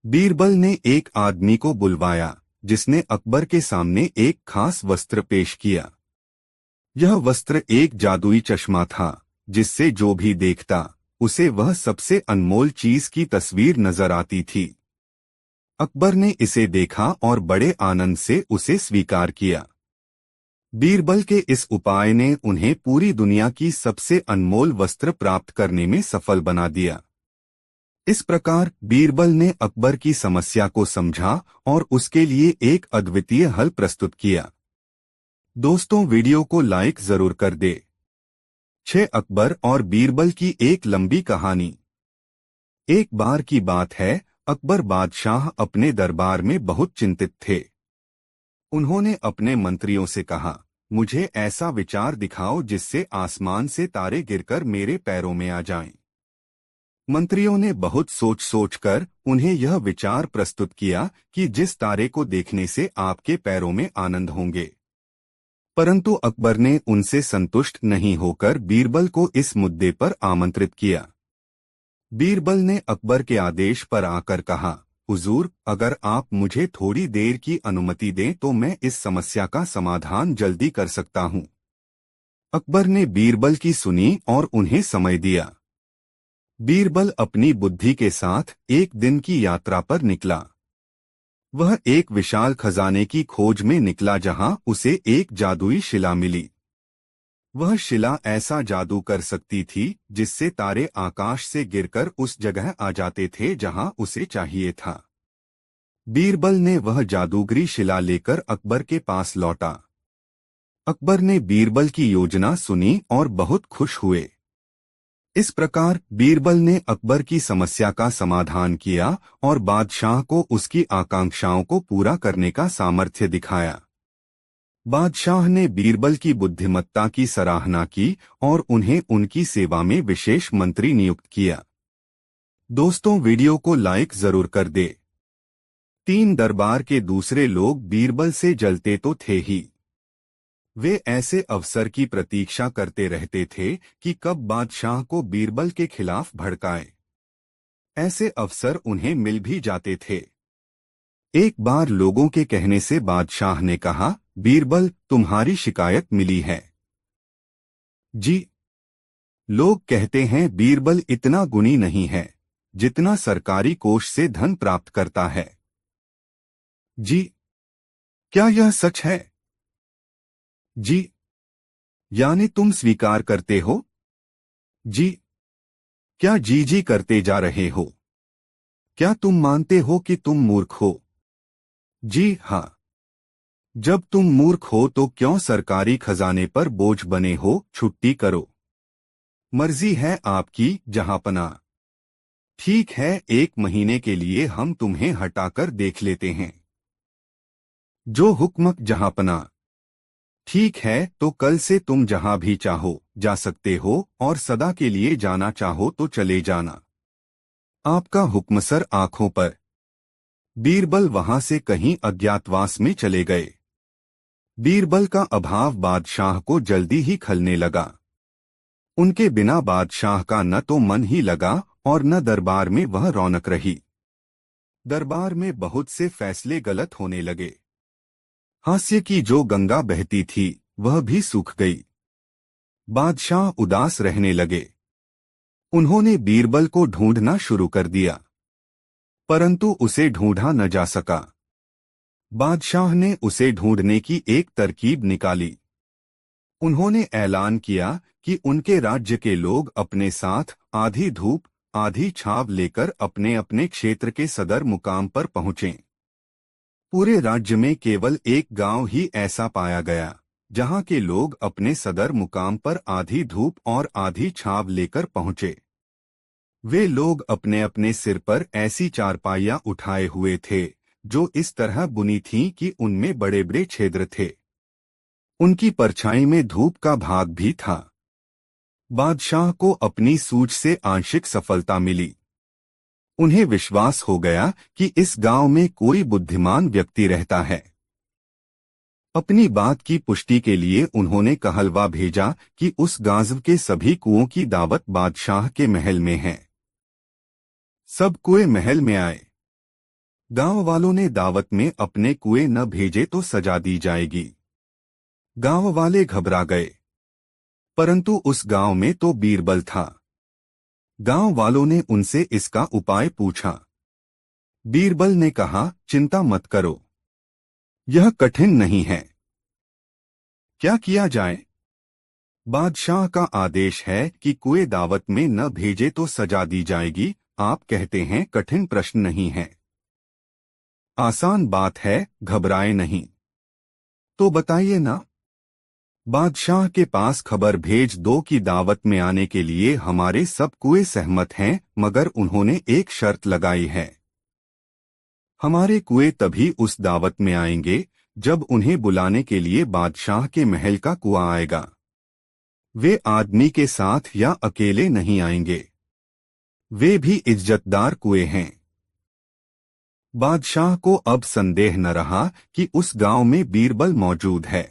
बीरबल ने एक आदमी को बुलवाया, जिसने अकबर के सामने एक खास वस्त्र पेश किया। यह वस्त्र एक जादुई चश्मा था, जिससे जो भी देखता, उसे वह सबसे अनमोल चीज की तस्वीर नजर आती थी। अकबर ने इसे देखा और बड़े आनंद से उसे स्वीकार किया। बीरबल के इस उपाय ने उन्हें पूरी दुनिया की सबसे अनमोल वस्त्र प्राप्त करने में सफल बना दिया। इस प्रकार बीरबल ने अकबर की समस्या को समझा और उसके लिए एक अद्वितीय हल प्रस्तुत किया। दोस्तों, वीडियो को लाइक जरूर कर दे। 6 अकबर और बीरबल की एक लंबी कहानी। एक बार की बात है, अकबर बादशाह अपने दरबार में बहुत चिंतित थे। उन्होंने अपने मंत्रियों से कहा, मुझे ऐसा विचार दिखाओ जिससे आसमान से तारे गिरकर मेरे पैरों में आ जाएं। मंत्रियों ने बहुत सोच सोचकर उन्हें यह विचार प्रस्तुत किया कि जिस तारे को देखने से आपके पैरों में आनंद होंगे। परंतु अकबर ने उनसे संतुष्ट नहीं होकर बीरबल को इस मुद्दे पर आमंत्रित किया। बीरबल ने अकबर के आदेश पर आकर कहा, हुजूर, अगर आप मुझे थोड़ी देर की अनुमति दें तो मैं इस समस्या का समाधान जल्दी कर सकता हूं। अकबर ने बीरबल की सुनी और उन्हें समय दिया। बीरबल अपनी बुद्धि के साथ एक दिन की यात्रा पर निकला। वह एक विशाल खजाने की खोज में निकला जहां उसे एक जादुई शिला मिली। वह शिला ऐसा जादू कर सकती थी जिससे तारे आकाश से गिरकर उस जगह आ जाते थे जहां उसे चाहिए था। बीरबल ने वह जादूगरी शिला लेकर अकबर के पास लौटा। अकबर ने बीरबल की योजना सुनी और बहुत खुश हुए। इस प्रकार बीरबल ने अकबर की समस्या का समाधान किया और बादशाह को उसकी आकांक्षाओं को पूरा करने का सामर्थ्य दिखाया। बादशाह ने बीरबल की बुद्धिमत्ता की सराहना की और उन्हें उनकी सेवा में विशेष मंत्री नियुक्त किया। दोस्तों, वीडियो को लाइक जरूर कर दे। 3 दरबार के दूसरे लोग बीरबल से जलते तो थे ही। वे ऐसे अवसर की प्रतीक्षा करते रहते थे कि कब बादशाह को बीरबल के खिलाफ भड़काए। ऐसे अवसर उन्हें मिल भी जाते थे। एक बार लोगों के कहने से बादशाह ने कहा, बीरबल, तुम्हारी शिकायत मिली है। जी, लोग कहते हैं बीरबल इतना गुणी नहीं है जितना सरकारी कोष से धन प्राप्त करता है। जी, क्या यह सच है? जी, यानी तुम स्वीकार करते हो? जी, क्या जी जी करते जा रहे हो? क्या तुम मानते हो कि तुम मूर्ख हो? जी हाँ। जब तुम मूर्ख हो तो क्यों सरकारी खजाने पर बोझ बने हो? छुट्टी करो। मर्जी है आपकी, जहांपना। ठीक है, 1 महीने के लिए हम तुम्हें हटाकर देख लेते हैं। जो हुक्म जहाँपना। ठीक है, तो कल से तुम जहां भी चाहो जा सकते हो और सदा के लिए जाना चाहो तो चले जाना। आपका हुक्म सर। आंखों पर। बीरबल वहां से कहीं अज्ञातवास में चले गए। बीरबल का अभाव बादशाह को जल्दी ही खलने लगा। उनके बिना बादशाह का न तो मन ही लगा और न दरबार में वह रौनक रही। दरबार में बहुत से फैसले गलत होने लगे। हास्य की जो गंगा बहती थी वह भी सूख गई। बादशाह उदास रहने लगे। उन्होंने बीरबल को ढूंढना शुरू कर दिया, परंतु उसे ढूंढा न जा सका। बादशाह ने उसे ढूंढने की एक तरकीब निकाली। उन्होंने ऐलान किया कि उनके राज्य के लोग अपने साथ आधी धूप आधी छाव लेकर अपने अपने क्षेत्र के सदर मुकाम पर पहुंचें। पूरे राज्य में केवल एक गांव ही ऐसा पाया गया जहां के लोग अपने सदर मुकाम पर आधी धूप और आधी छाव लेकर पहुंचे। वे लोग अपने अपने सिर पर ऐसी चारपाइयां उठाए हुए थे जो इस तरह बुनी थीं कि उनमें बड़े बड़े छिद्र थे। उनकी परछाई में धूप का भाग भी था। बादशाह को अपनी सूझ से आंशिक सफलता मिली। उन्हें विश्वास हो गया कि इस गांव में कोई बुद्धिमान व्यक्ति रहता है। अपनी बात की पुष्टि के लिए उन्होंने कहलवा भेजा कि उस गांव के सभी कुओं की दावत बादशाह के महल में है। सब कुएं महल में आए। गांव वालों ने दावत में अपने कुएं न भेजे तो सजा दी जाएगी। गांव वाले घबरा गए, परंतु उस गांव में तो बीरबल था। गांव वालों ने उनसे इसका उपाय पूछा। बीरबल ने कहा, चिंता मत करो, यह कठिन नहीं है। क्या किया जाए? बादशाह का आदेश है कि कुएं दावत में न भेजे तो सजा दी जाएगी। आप कहते हैं कठिन प्रश्न नहीं है। आसान बात है, घबराए नहीं। तो बताइए ना। बादशाह के पास खबर भेज दो कि दावत में आने के लिए हमारे सब कुएं सहमत हैं, मगर उन्होंने एक शर्त लगाई है। हमारे कुएं तभी उस दावत में आएंगे जब उन्हें बुलाने के लिए बादशाह के महल का कुआं आएगा। वे आदमी के साथ या अकेले नहीं आएंगे। वे भी इज्जतदार कुएं हैं। बादशाह को अब संदेह न रहा कि उस गांव में बीरबल मौजूद है।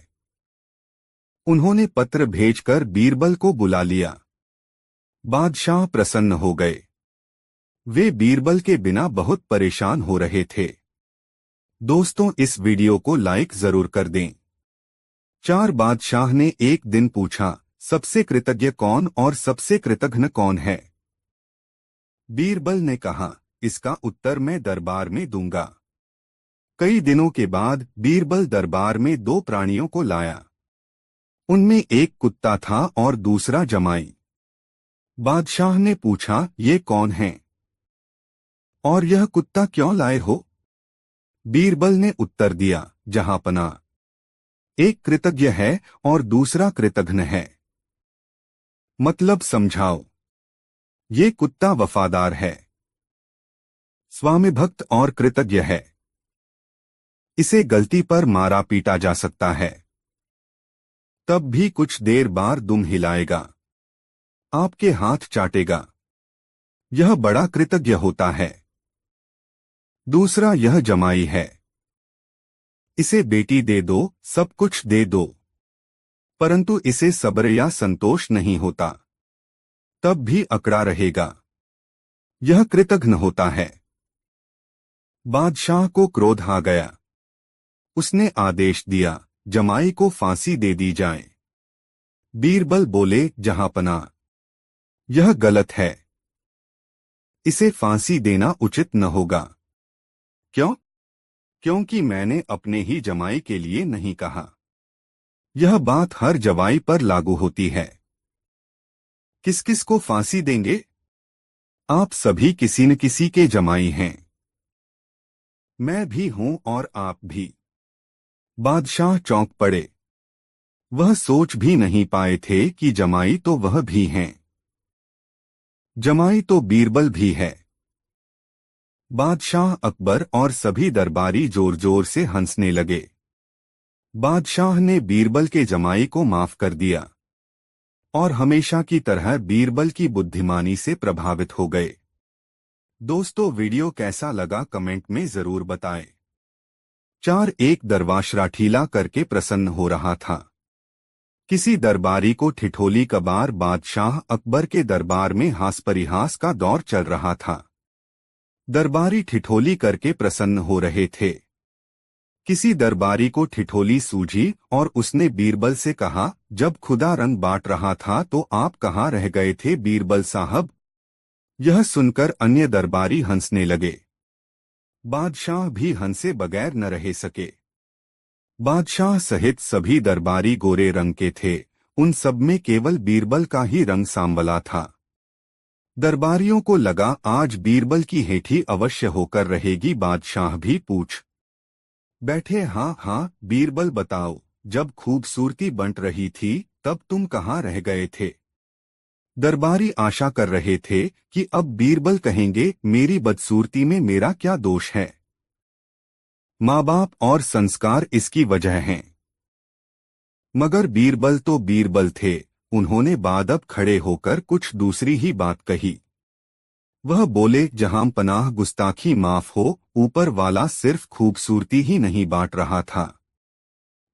उन्होंने पत्र भेजकर बीरबल को बुला लिया। बादशाह प्रसन्न हो गए। वे बीरबल के बिना बहुत परेशान हो रहे थे। दोस्तों, इस वीडियो को लाइक जरूर कर दें। 4 बादशाह ने एक दिन पूछा, सबसे कृतज्ञ कौन और सबसे कृतघ्न कौन है? बीरबल ने कहा, इसका उत्तर मैं दरबार में दूंगा। कई दिनों के बाद बीरबल दरबार में 2 प्राणियों को लाया। उनमें एक कुत्ता था और दूसरा जमाई। बादशाह ने पूछा, ये कौन हैं? और यह कुत्ता क्यों लाए हो? बीरबल ने उत्तर दिया, जहाँपना, एक कृतज्ञ है और दूसरा कृतघ्न है। मतलब समझाओ। ये कुत्ता वफादार है, स्वामिभक्त और कृतज्ञ है। इसे गलती पर मारा पीटा जा सकता है, तब भी कुछ देर बाद दुम हिलाएगा, आपके हाथ चाटेगा। यह बड़ा कृतज्ञ होता है। दूसरा यह जमाई है। इसे बेटी दे दो, सब कुछ दे दो, परंतु इसे सब्र या संतोष नहीं होता, तब भी अकड़ा रहेगा। यह कृतघ्न होता है। बादशाह को क्रोध आ गया। उसने आदेश दिया, जमाई को फांसी दे दी जाए। बीरबल बोले, जहाँपना, यह गलत है। इसे फांसी देना उचित न होगा। क्यों? क्योंकि मैंने अपने ही जमाई के लिए नहीं कहा। यह बात हर जवाई पर लागू होती है। किस किस को फांसी देंगे? आप सभी किसी न किसी के जमाई हैं। मैं भी हूं और आप भी। बादशाह चौंक पड़े। वह सोच भी नहीं पाए थे कि जमाई तो वह भी हैं। जमाई तो बीरबल भी है। बादशाह अकबर और सभी दरबारी जोर जोर से हंसने लगे। बादशाह ने बीरबल के जमाई को माफ कर दिया और हमेशा की तरह बीरबल की बुद्धिमानी से प्रभावित हो गए। दोस्तों, वीडियो कैसा लगा कमेंट में जरूर बताएं। एक दरवाश राठीला करके प्रसन्न हो रहा था। किसी दरबारी को ठिठोली कबार बादशाह अकबर के दरबार में हास परिहास का दौर चल रहा था। दरबारी ठिठोली करके प्रसन्न हो रहे थे। किसी दरबारी को ठिठोली सूझी और उसने बीरबल से कहा, जब खुदा रंग बांट रहा था तो आप कहाँ रह गए थे बीरबल साहब? यह सुनकर अन्य दरबारी हंसने लगे। बादशाह भी हंसे बगैर न रह सके। बादशाह सहित सभी दरबारी गोरे रंग के थे, उन सब में केवल बीरबल का ही रंग सांवला था। दरबारियों को लगा आज बीरबल की हेठी अवश्य होकर रहेगी। बादशाह भी पूछ बैठे, हाँ हाँ बीरबल बताओ, जब खूबसूरती बंट रही थी तब तुम कहाँ रह गए थे? दरबारी आशा कर रहे थे कि अब बीरबल कहेंगे मेरी बदसूरती में मेरा क्या दोष है। माँ बाप और संस्कार इसकी वजह हैं। मगर बीरबल तो बीरबल थे, उन्होंने बादब खड़े होकर कुछ दूसरी ही बात कही। वह बोले, जहां पनाह गुस्ताखी माफ हो, ऊपर वाला सिर्फ खूबसूरती ही नहीं बांट रहा था,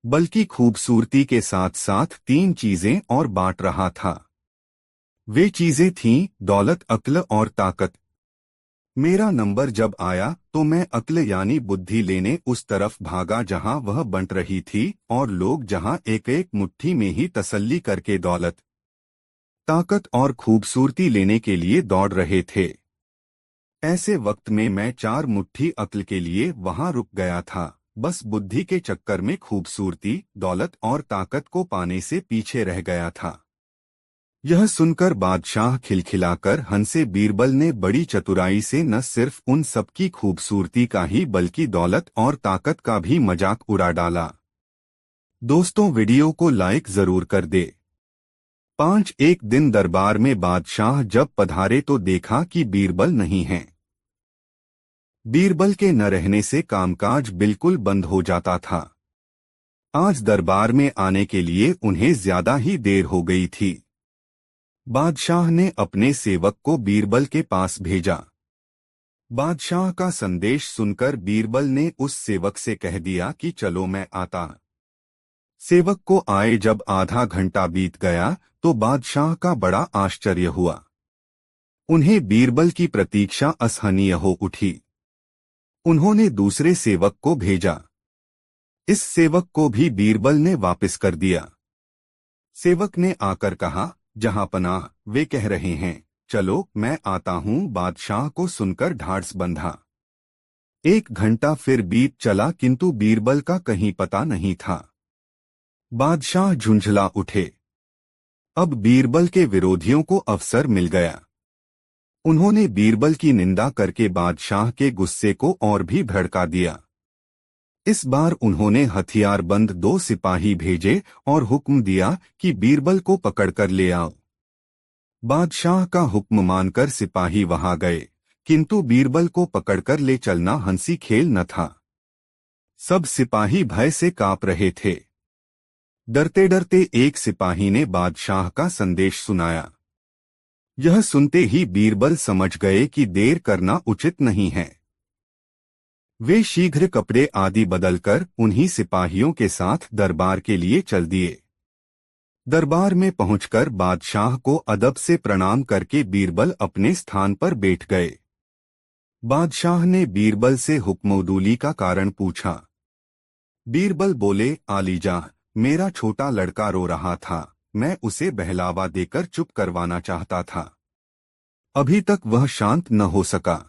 बल्कि खूबसूरती के साथ साथ 3 चीजें और बांट रहा था। वे चीजें थीं दौलत, अक्ल और ताकत। मेरा नंबर जब आया तो मैं अक्ल यानी बुद्धि लेने उस तरफ भागा जहां वह बंट रही थी, और लोग जहां एक एक मुट्ठी में ही तसल्ली करके दौलत, ताकत और खूबसूरती लेने के लिए दौड़ रहे थे। ऐसे वक्त में मैं 4 मुट्ठी अक्ल के लिए वहां रुक गया था, बस बुद्धि के चक्कर में खूबसूरती, दौलत और ताकत को पाने से पीछे रह गया था। यह सुनकर बादशाह खिलखिलाकर हंसे। बीरबल ने बड़ी चतुराई से न सिर्फ उन सबकी खूबसूरती का ही बल्कि दौलत और ताकत का भी मजाक उड़ा डाला। दोस्तों, वीडियो को लाइक जरूर कर दे। एक दिन दरबार में बादशाह जब पधारे तो देखा कि बीरबल नहीं है। बीरबल के न रहने से कामकाज बिल्कुल बंद हो जाता था। आज दरबार में आने के लिए उन्हें ज्यादा ही देर हो गई थी। बादशाह ने अपने सेवक को बीरबल के पास भेजा। बादशाह का संदेश सुनकर बीरबल ने उस सेवक से कह दिया कि चलो मैं आता। सेवक को आए जब आधा घंटा बीत गया तो बादशाह का बड़ा आश्चर्य हुआ। उन्हें बीरबल की प्रतीक्षा असहनीय हो उठी। उन्होंने दूसरे सेवक को भेजा। इस सेवक को भी बीरबल ने वापस कर दिया। सेवक ने आकर कहा, जहां पनाह, वे कह रहे हैं चलो मैं आता हूं। बादशाह को सुनकर ढाढ़स बंधा। 1 घंटा फिर बीत चला किंतु बीरबल का कहीं पता नहीं था। बादशाह झुंझला उठे। अब बीरबल के विरोधियों को अवसर मिल गया। उन्होंने बीरबल की निंदा करके बादशाह के गुस्से को और भी भड़का दिया। इस बार उन्होंने हथियारबंद 2 सिपाही भेजे और हुक्म दिया कि बीरबल को पकड़कर ले आओ। बादशाह का हुक्म मानकर सिपाही वहां गए, किंतु बीरबल को पकड़कर ले चलना हंसी खेल न था। सब सिपाही भय से कांप रहे थे। डरते डरते एक सिपाही ने बादशाह का संदेश सुनाया। यह सुनते ही बीरबल समझ गए कि देर करना उचित नहीं है। वे शीघ्र कपड़े आदि बदलकर उन्हीं सिपाहियों के साथ दरबार के लिए चल दिए। दरबार में पहुंचकर बादशाह को अदब से प्रणाम करके बीरबल अपने स्थान पर बैठ गए। बादशाह ने बीरबल से हुक्मउदूली का कारण पूछा। बीरबल बोले, आलीजा, मेरा छोटा लड़का रो रहा था, मैं उसे बहलावा देकर चुप करवाना चाहता था। अभी तक वह शांत न हो सका।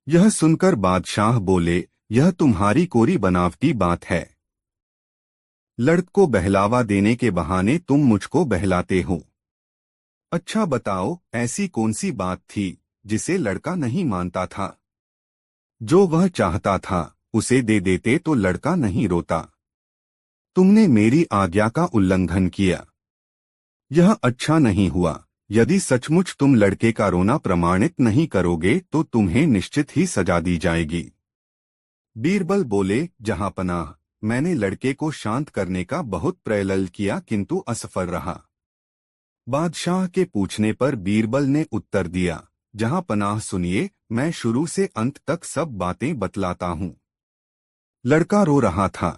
यह सुनकर बादशाह बोले, यह तुम्हारी कोरी बनावटी बात है। लड़क को बहलावा देने के बहाने तुम मुझको बहलाते हो। अच्छा बताओ, ऐसी कौन सी बात थी जिसे लड़का नहीं मानता था? जो वह चाहता था उसे दे देते तो लड़का नहीं रोता। तुमने मेरी आज्ञा का उल्लंघन किया। यह अच्छा नहीं हुआ। यदि सचमुच तुम लड़के का रोना प्रमाणित नहीं करोगे तो तुम्हें निश्चित ही सजा दी जाएगी। बीरबल बोले, जहांपनाह, मैंने लड़के को शांत करने का बहुत प्रयत्न किया किंतु असफल रहा। बादशाह के पूछने पर बीरबल ने उत्तर दिया, जहांपनाह सुनिए, मैं शुरू से अंत तक सब बातें बतलाता हूँ। लड़का रो रहा था।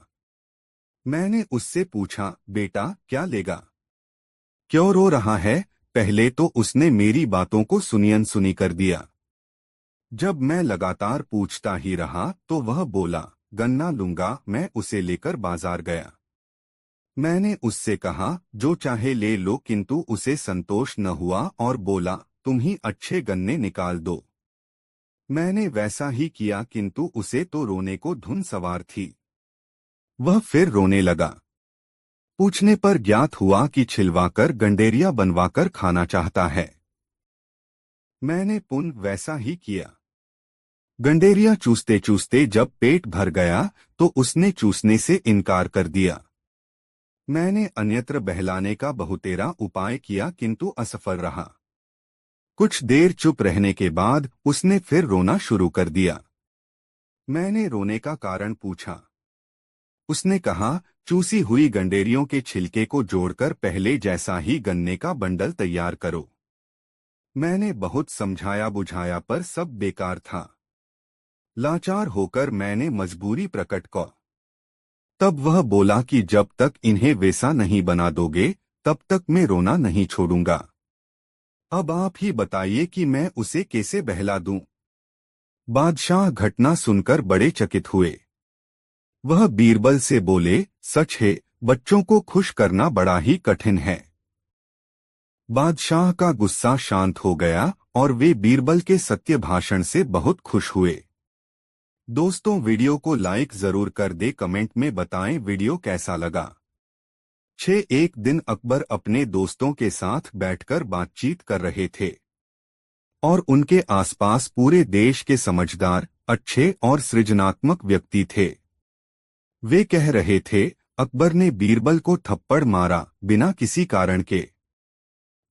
मैंने उससे पूछा, बेटा क्या लेगा, क्यों रो रहा है? पहले तो उसने मेरी बातों को सुनी कर दिया। जब मैं लगातार पूछता ही रहा तो वह बोला, गन्ना लूंगा। मैं उसे लेकर बाजार गया। मैंने उससे कहा, जो चाहे ले लो, किंतु उसे संतोष न हुआ और बोला, तुम ही अच्छे गन्ने निकाल दो। मैंने वैसा ही किया किंतु उसे तो रोने को धुन सवार थी। वह फिर रोने लगा। पूछने पर ज्ञात हुआ कि छिलवाकर गंडेरिया बनवाकर खाना चाहता है। मैंने पुनः वैसा ही किया। गंडेरिया चूसते चूसते जब पेट भर गया तो उसने चूसने से इनकार कर दिया। मैंने अन्यत्र बहलाने का बहुतेरा उपाय किया किंतु असफल रहा। कुछ देर चुप रहने के बाद उसने फिर रोना शुरू कर दिया। मैंने रोने का कारण पूछा। उसने कहा, चूसी हुई गंडेरियों के छिलके को जोड़कर पहले जैसा ही गन्ने का बंडल तैयार करो। मैंने बहुत समझाया बुझाया पर सब बेकार था। लाचार होकर मैंने मजबूरी प्रकट की। तब वह बोला कि जब तक इन्हें वैसा नहीं बना दोगे तब तक मैं रोना नहीं छोड़ूंगा। अब आप ही बताइए कि मैं उसे कैसे बहला दूं। बादशाह घटना सुनकर बड़े चकित हुए। वह बीरबल से बोले, सच है, बच्चों को खुश करना बड़ा ही कठिन है। बादशाह का गुस्सा शांत हो गया और वे बीरबल के सत्य भाषण से बहुत खुश हुए। दोस्तों, वीडियो को लाइक जरूर कर दे, कमेंट में बताएं वीडियो कैसा लगा। एक दिन अकबर अपने दोस्तों के साथ बैठकर बातचीत कर रहे थे और उनके आसपास पूरे देश के समझदार, अच्छे और सृजनात्मक व्यक्ति थे। वे कह रहे थे, अकबर ने बीरबल को थप्पड़ मारा बिना किसी कारण के।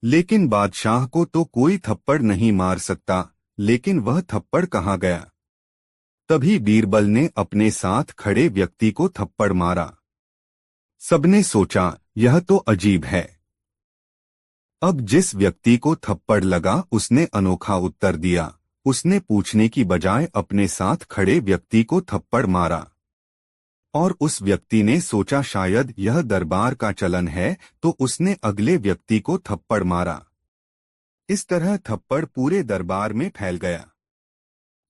लेकिन बादशाह को तो कोई थप्पड़ नहीं मार सकता, लेकिन वह थप्पड़ कहाँ गया? तभी बीरबल ने अपने साथ खड़े व्यक्ति को थप्पड़ मारा। सबने सोचा, यह तो अजीब है। अब जिस व्यक्ति को थप्पड़ लगा उसने अनोखा उत्तर दिया। उसने पूछने की बजाय अपने साथ खड़े व्यक्ति को थप्पड़ मारा। और उस व्यक्ति ने सोचा शायद यह दरबार का चलन है, तो उसने अगले व्यक्ति को थप्पड़ मारा। इस तरह थप्पड़ पूरे दरबार में फैल गया।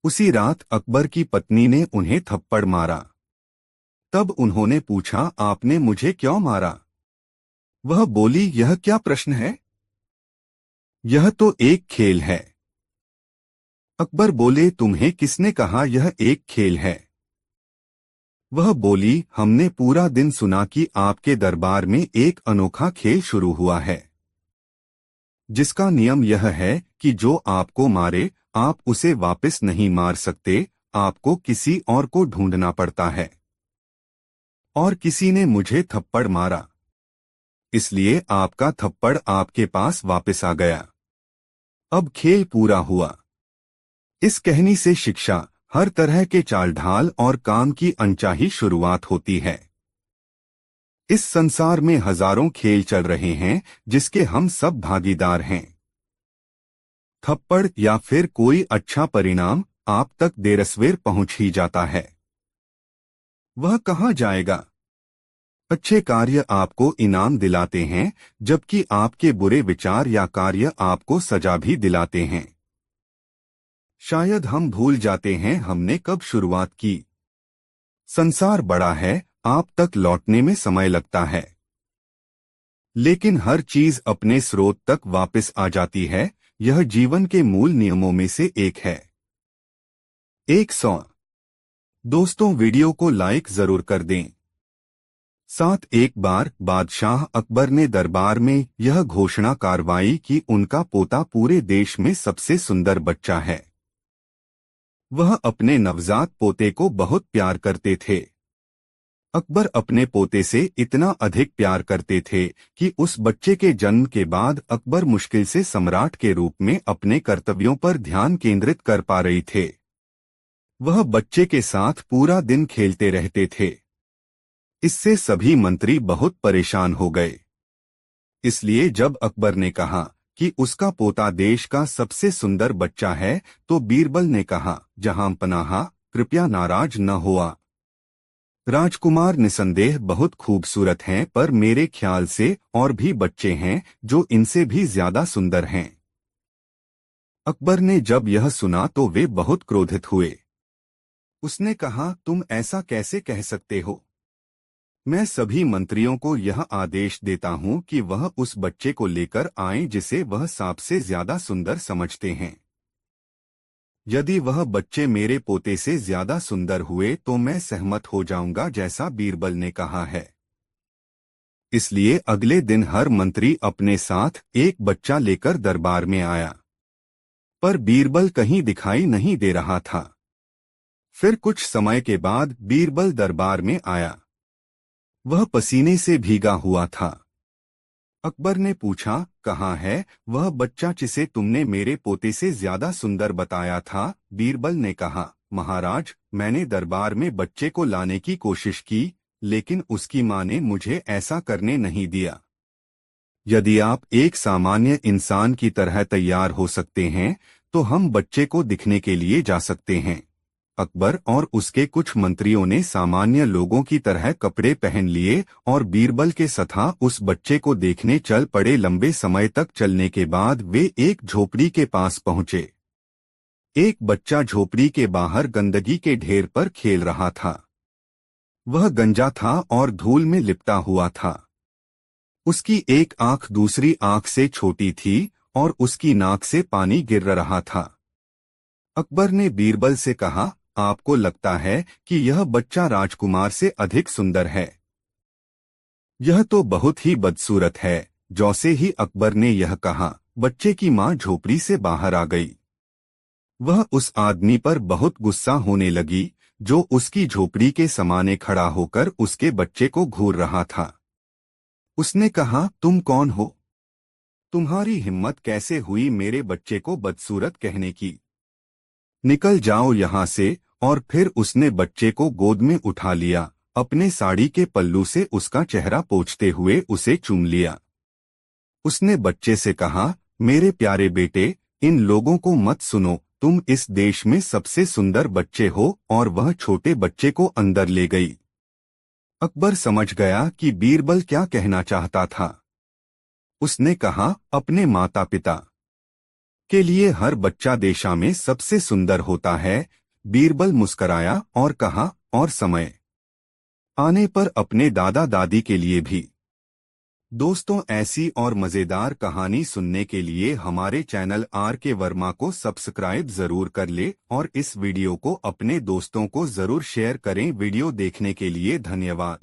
उसी रात अकबर की पत्नी ने उन्हें थप्पड़ मारा। तब उन्होंने पूछा, आपने मुझे क्यों मारा? वह बोली, यह क्या प्रश्न है? यह तो एक खेल है। अकबर बोले, तुम्हें किसने कहा यह एक खेल है? वह बोली, हमने पूरा दिन सुना कि आपके दरबार में एक अनोखा खेल शुरू हुआ है, जिसका नियम यह है कि जो आपको मारे आप उसे वापस नहीं मार सकते, आपको किसी और को ढूंढना पड़ता है। और किसी ने मुझे थप्पड़ मारा, इसलिए आपका थप्पड़ आपके पास वापस आ गया। अब खेल पूरा हुआ। इस कहानी से शिक्षा, हर तरह के चाल ढाल और काम की अनचाही शुरुआत होती है। इस संसार में हजारों खेल चल रहे हैं जिसके हम सब भागीदार हैं। थप्पड़ या फिर कोई अच्छा परिणाम आप तक देरसवेर पहुंच ही जाता है। वह कहाँ जाएगा? अच्छे कार्य आपको इनाम दिलाते हैं, जबकि आपके बुरे विचार या कार्य आपको सजा भी दिलाते हैं। शायद हम भूल जाते हैं हमने कब शुरुआत की। संसार बड़ा है, आप तक लौटने में समय लगता है, लेकिन हर चीज अपने स्रोत तक वापस आ जाती है। यह जीवन के मूल नियमों में से एक है। 100 दोस्तों, वीडियो को लाइक जरूर कर दें। साथ एक बार बादशाह अकबर ने दरबार में यह घोषणा कार्रवाई की उनका पोता पूरे देश में सबसे सुंदर बच्चा है। वह अपने नवजात पोते को बहुत प्यार करते थे। अकबर अपने पोते से इतना अधिक प्यार करते थे कि उस बच्चे के जन्म के बाद अकबर मुश्किल से सम्राट के रूप में अपने कर्तव्यों पर ध्यान केंद्रित कर पा रही थे। वह बच्चे के साथ पूरा दिन खेलते रहते थे। इससे सभी मंत्री बहुत परेशान हो गए। इसलिए जब अकबर ने कहा कि उसका पोता देश का सबसे सुंदर बच्चा है, तो बीरबल ने कहा, जहां पनाहा, कृपया नाराज न हुआ। राजकुमार निसंदेह बहुत खूबसूरत हैं, पर मेरे ख्याल से और भी बच्चे हैं जो इनसे भी ज्यादा सुंदर हैं। अकबर ने जब यह सुना तो वे बहुत क्रोधित हुए। उसने कहा, तुम ऐसा कैसे कह सकते हो? मैं सभी मंत्रियों को यह आदेश देता हूं कि वह उस बच्चे को लेकर आएं जिसे वह सांप से ज्यादा सुंदर समझते हैं। यदि वह बच्चे मेरे पोते से ज्यादा सुंदर हुए तो मैं सहमत हो जाऊंगा, जैसा बीरबल ने कहा है। इसलिए अगले दिन हर मंत्री अपने साथ एक बच्चा लेकर दरबार में आया, पर बीरबल कहीं दिखाई नहीं दे रहा था। फिर कुछ समय के बाद बीरबल दरबार में आया। वह पसीने से भीगा हुआ था। अकबर ने पूछा, कहाँ है वह बच्चा जिसे तुमने मेरे पोते से ज्यादा सुंदर बताया था? बीरबल ने कहा, महाराज, मैंने दरबार में बच्चे को लाने की कोशिश की, लेकिन उसकी माँ ने मुझे ऐसा करने नहीं दिया। यदि आप एक सामान्य इंसान की तरह तैयार हो सकते हैं, तो हम बच्चे को दिखने के लिए जा सकते हैं। अकबर और उसके कुछ मंत्रियों ने सामान्य लोगों की तरह कपड़े पहन लिए और बीरबल के साथ उस बच्चे को देखने चल पड़े। लंबे समय तक चलने के बाद वे एक झोपड़ी के पास पहुंचे। एक बच्चा झोपड़ी के बाहर गंदगी के ढेर पर खेल रहा था। वह गंजा था और धूल में लिपटा हुआ था। उसकी एक आंख दूसरी आंख से छोटी थी और उसकी नाक से पानी गिर रहा था। अकबर ने बीरबल से कहा, आपको लगता है कि यह बच्चा राजकुमार से अधिक सुंदर है? यह तो बहुत ही बदसूरत है। जैसे ही अकबर ने यह कहा, बच्चे की मां झोपड़ी से बाहर आ गई। वह उस आदमी पर बहुत गुस्सा होने लगी जो उसकी झोपड़ी के समाने खड़ा होकर उसके बच्चे को घूर रहा था। उसने कहा, तुम कौन हो? तुम्हारी हिम्मत कैसे हुई मेरे बच्चे को बदसूरत कहने की? निकल जाओ यहाँ से। और फिर उसने बच्चे को गोद में उठा लिया, अपने साड़ी के पल्लू से उसका चेहरा पोंछते हुए उसे चूम लिया। उसने बच्चे से कहा, मेरे प्यारे बेटे, इन लोगों को मत सुनो, तुम इस देश में सबसे सुंदर बच्चे हो। और वह छोटे बच्चे को अंदर ले गई। अकबर समझ गया कि बीरबल क्या कहना चाहता था। उसने कहा, अपने माता पिता के लिए हर बच्चा देशा में सबसे सुंदर होता है। बीरबल मुस्कराया और कहा, और समय आने पर अपने दादा दादी के लिए भी। दोस्तों, ऐसी और मजेदार कहानी सुनने के लिए हमारे चैनल RK वर्मा को सब्सक्राइब जरूर कर ले और इस वीडियो को अपने दोस्तों को जरूर शेयर करें। वीडियो देखने के लिए धन्यवाद।